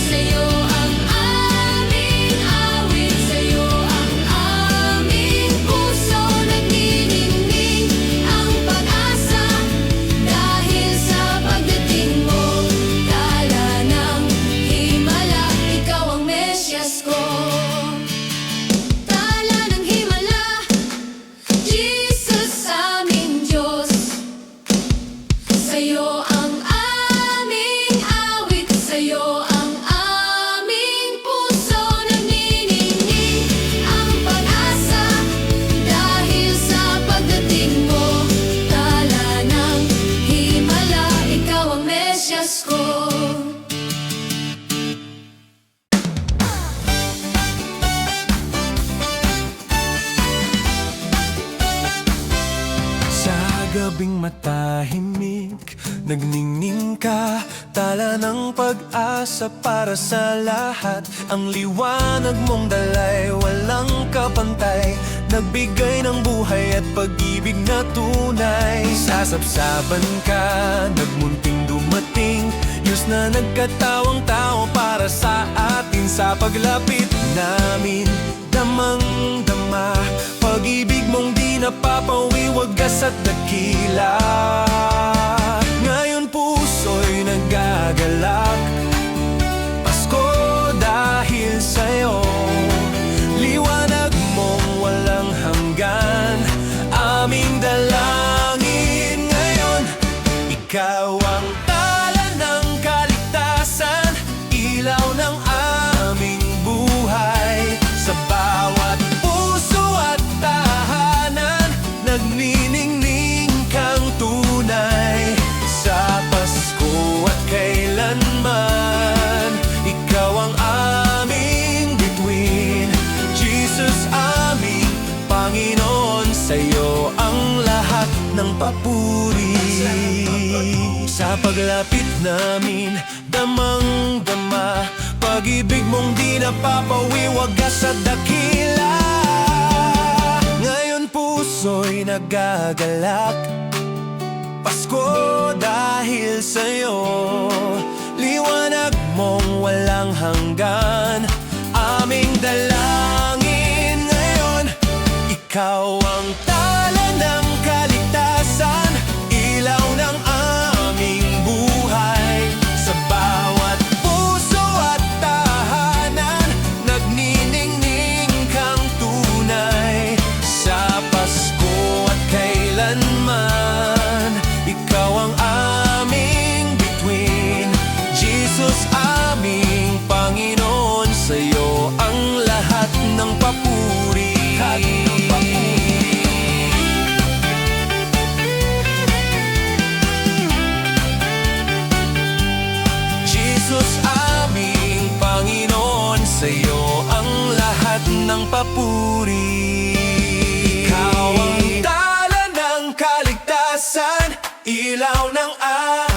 Sa iyo ang aming awit, sa iyo ang aming puso. Nagniningning ang pag-asa dahil sa pagdating mo. Tala ng himala, ikaw ang Mesyas gabing matahimik, nagningning ka, tala ng pag-asa para sa lahat. Ang liwanag mong dalay, walang kapantay, nagbigay ng buhay at pag-ibig na tunay. Sasabsaban ka, nagmunting dumating, Diyos na nagkatawang tao para sa atin. Sa paglapit namin, damang-dama, pag-ibig mong di napapawi, wagas at dakila. Ngayon puso'y nagagalak, Pasko dahil sa'yo. Liwanag mong walang hanggan, aming dalangin ngayon. Ikaw ang tala ng kaligtasan, ilaw ng aming buhay. Sa bawat puso at tahanan, nagniningning kang tunay. Sa Pasko at kailanman, ikaw ang aming bituin. Jesus, aming Panginoon, sa'yo ang lahat ng papuri. Sa paglapit namin, damang-dama, pag-ibig mong di napapawi, wagas at dakila. Ngayon puso'y nagagalak, Pasko dahil sa'yo. Liwanag mong walang hanggan, aming dalangin ngayon. Ikaw ang tala ng kaligtasan, ilaw ng aming buhay. Sa bawat puso at tahanan, nagniningning kang tunay. Sa Pasko at kailanman, ikaw ang aming bituin. Jesus, aming Panginoon, sa'yo ang lahat ng papuri. Jesus, aming Panginoon, sa'yo ang lahat ng papuri. Ikaw ang tala ng kaligtasan, ilaw ng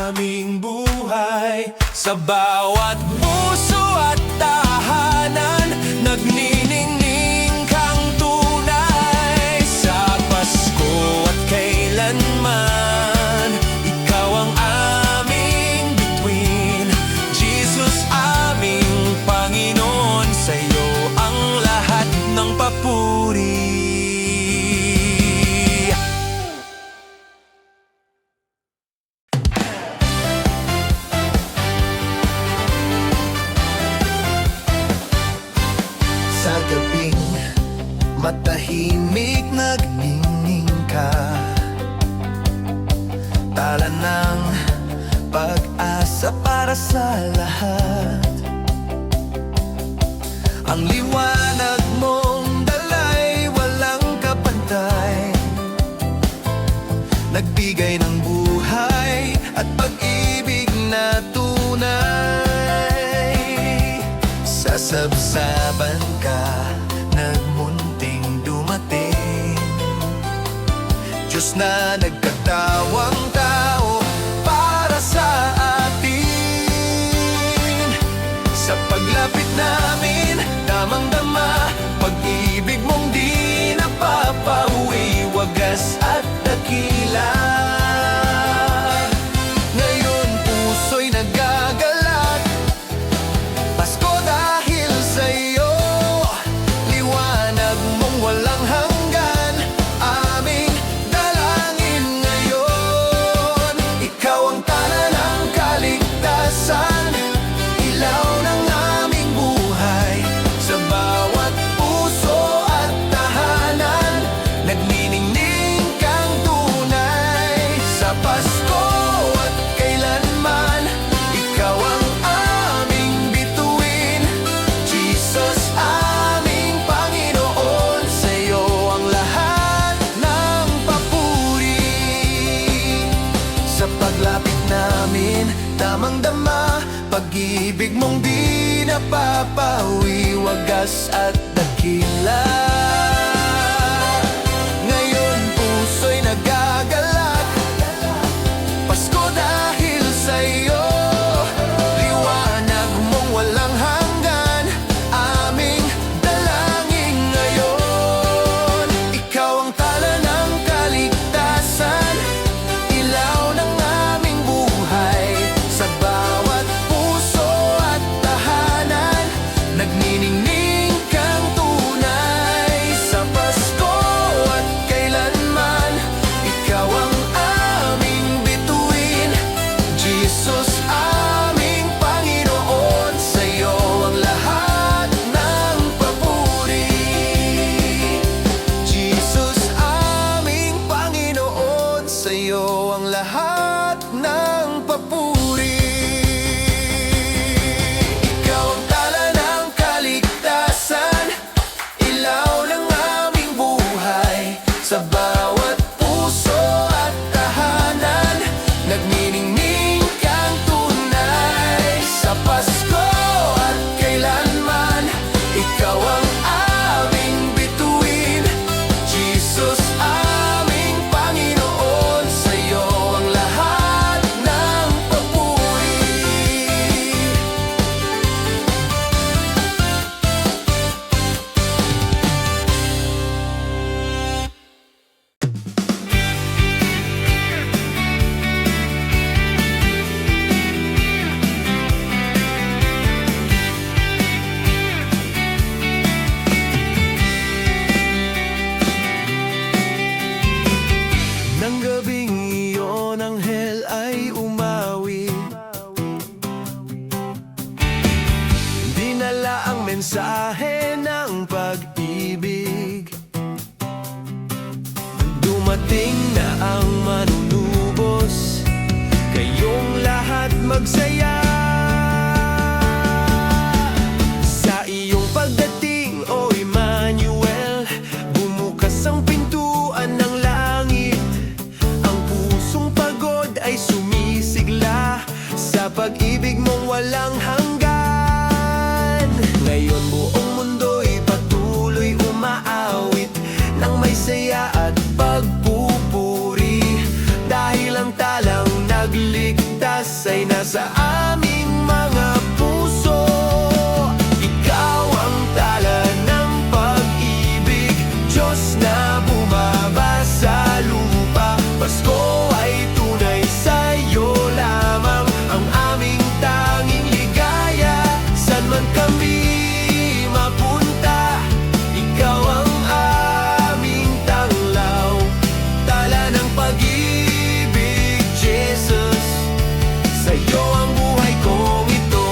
aming buhay. Sa bawat puso at tahanan, nagniningning kang tunay. Sa Pasko at kailanman, ikaw ang aming bituin. Jesus, aming Panginoon, sa'yo ang lahat ng papuri. Sa gabing matahimik, nagningning ka, tala ng pag-asa para sa lahat. Ang liwanag mong dalay, walang kapantay, nagbigay ng buhay at pag-ibig na tunay. Sasabsaban ka, nagmunting dumating, Diyos na nagkatawang tao para sa atin. Sa paglapit namin, damang-dama, pag-ibig mong di napapawi, wagas at dakila. Ngayon puso'y nagagalak, Pasko dahil sa'yo. Liwanag mong walang hanggan, aming dalangin ngayon. Ikaw ang tala ng kaligtasan, ilaw ng aming buhay. Sa bawat puso at tahanan, nagniningning kang tunay. Sa Pasko at kailanman, ikaw ang aming bituin. Jesus, aming Panginoon, sa'yo ang lahat ng papuri. Sa paglapit namin, damang-dama, pag-ibig mong di napapawi, wagas at dakila. Ngayon puso'y nagagalak, mensahe ng pag-ibig. Dumating na ang manunubos, kayong lahat magsaya. Sa iyong pagdating, O Emmanuel, bumukas ang pintuan ng langit. Ang pusong pagod ay sumisigla sa pag-ibig mong walang hanggan. Ngayon buong mundo'y patuloy umaawit ng may saya at pagpupuri, dahil ang talang nagligtas ay nasa aming mga puso. Ikaw ang tala ng pag-ibig, Diyos na bumaba sa lupa. Pasko ay tunay, sa'yo lamang ang aming tanging ligaya. San man kami mapunta, ikaw ang aming tanglaw. Tala ng pag-ibig, Jesus, sa'yo ang buhay kong ito.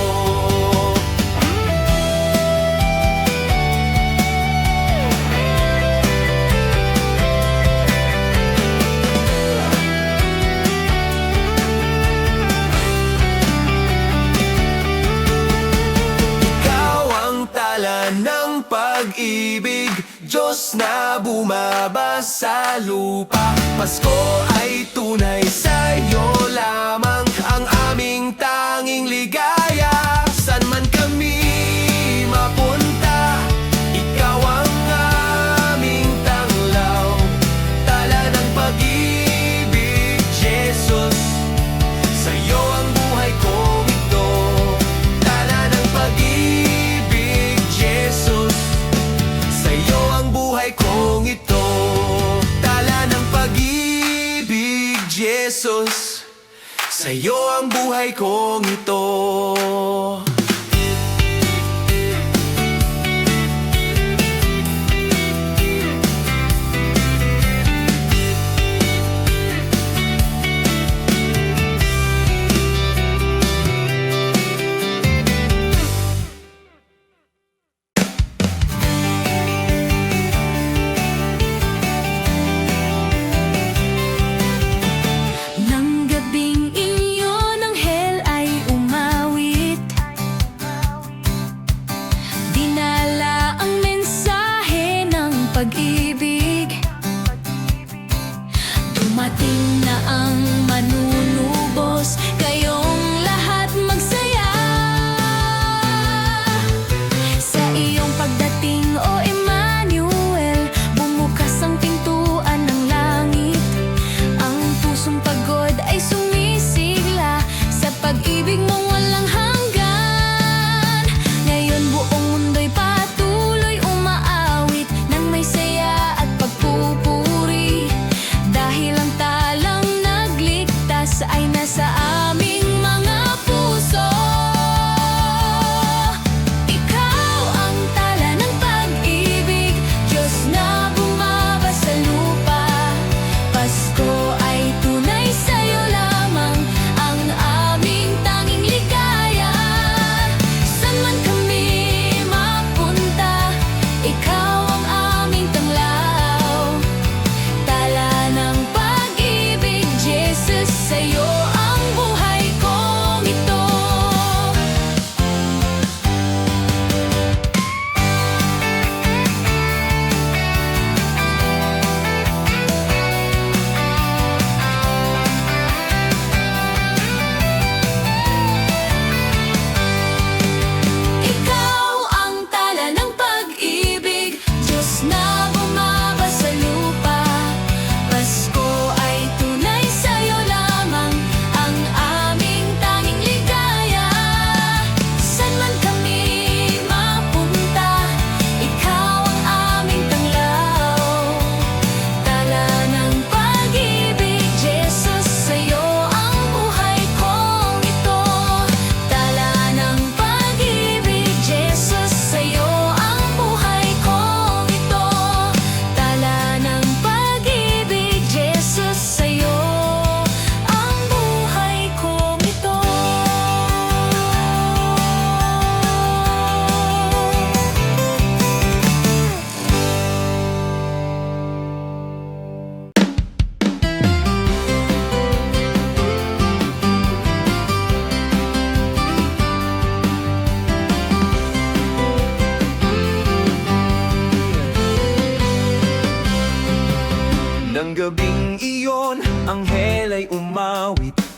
Ikaw ang tala ng pag-ibig, Diyos na bumaba sa lupa. Pasko ay tunay, sa'yo lamang ang aming tanging ligaya. San man kami mapunta, ikaw ang aming tanglaw. Tala ng pag-ibig, Jesus, sa'yo ang buhay kong ito. Tala ng pag-ibig, Jesus, sa'yo ang buhay kong ito. Tala ng pag-ibig, Jesus, sa'yo ang buhay kong ito. Nang gabing iyon, anghel ay umawit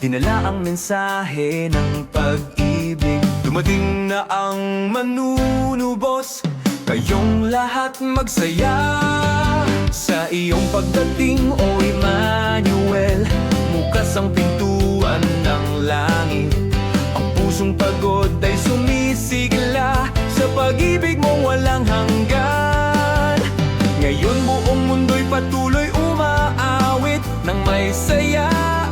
dinala ang mensahe ng pag-ibig. Dumating na ang manunubos, kayong lahat magsaya sa iyong pagdating, O Emmanuel. Bukas ang pintuan ng langit, ang pusong pagod ay sumisigla sa pag-ibig mong walang hanggan. Ngayon buong mundo'y patuloy umaawit ng may saya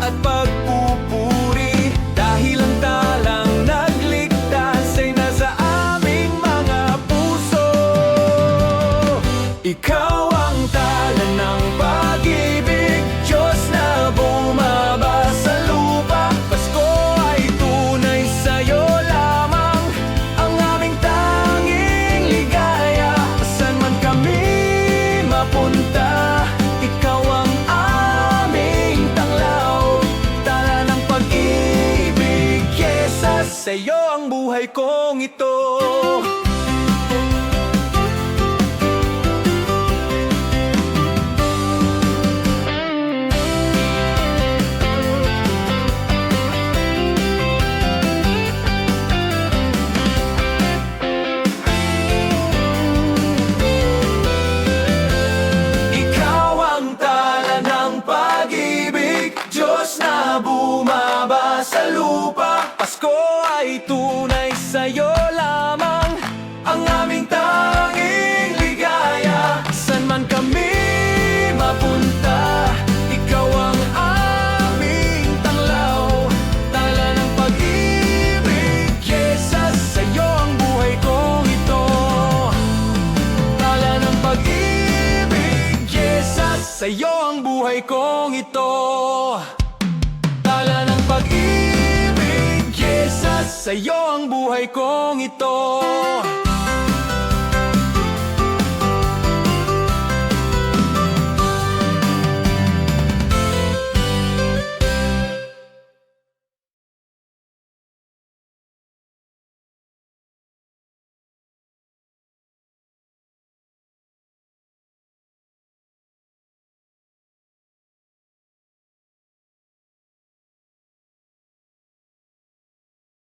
at pagpupuri, dahil ang talang nagligtas ay nasa aming mga puso. Ikaw ang tala ng pag-ibig, Diyos na bumaba sa lupa. Pasko ay tunay sa'yo lamang, ang aming tanging ligaya. Saan man kami mapunta, ikaw ang aming tanglaw. Tala ng pag-ibig, Jesus, sa'yo ang buhay kong ito. Diyos na bumaba sa lupa, Pasko ay tunay sa'yo lamang, ang aming tanging ligaya. Saan man kami mapunta, ikaw ang aming tanglaw. Tala ng pag-ibig, Jesus, sa'yo ang buhay kong ito. Tala ng pag-ibig, Jesus, sa'yo ang buhay kong ito. Tala ng pag-ibig, Jesus, sa'yo ang buhay kong ito.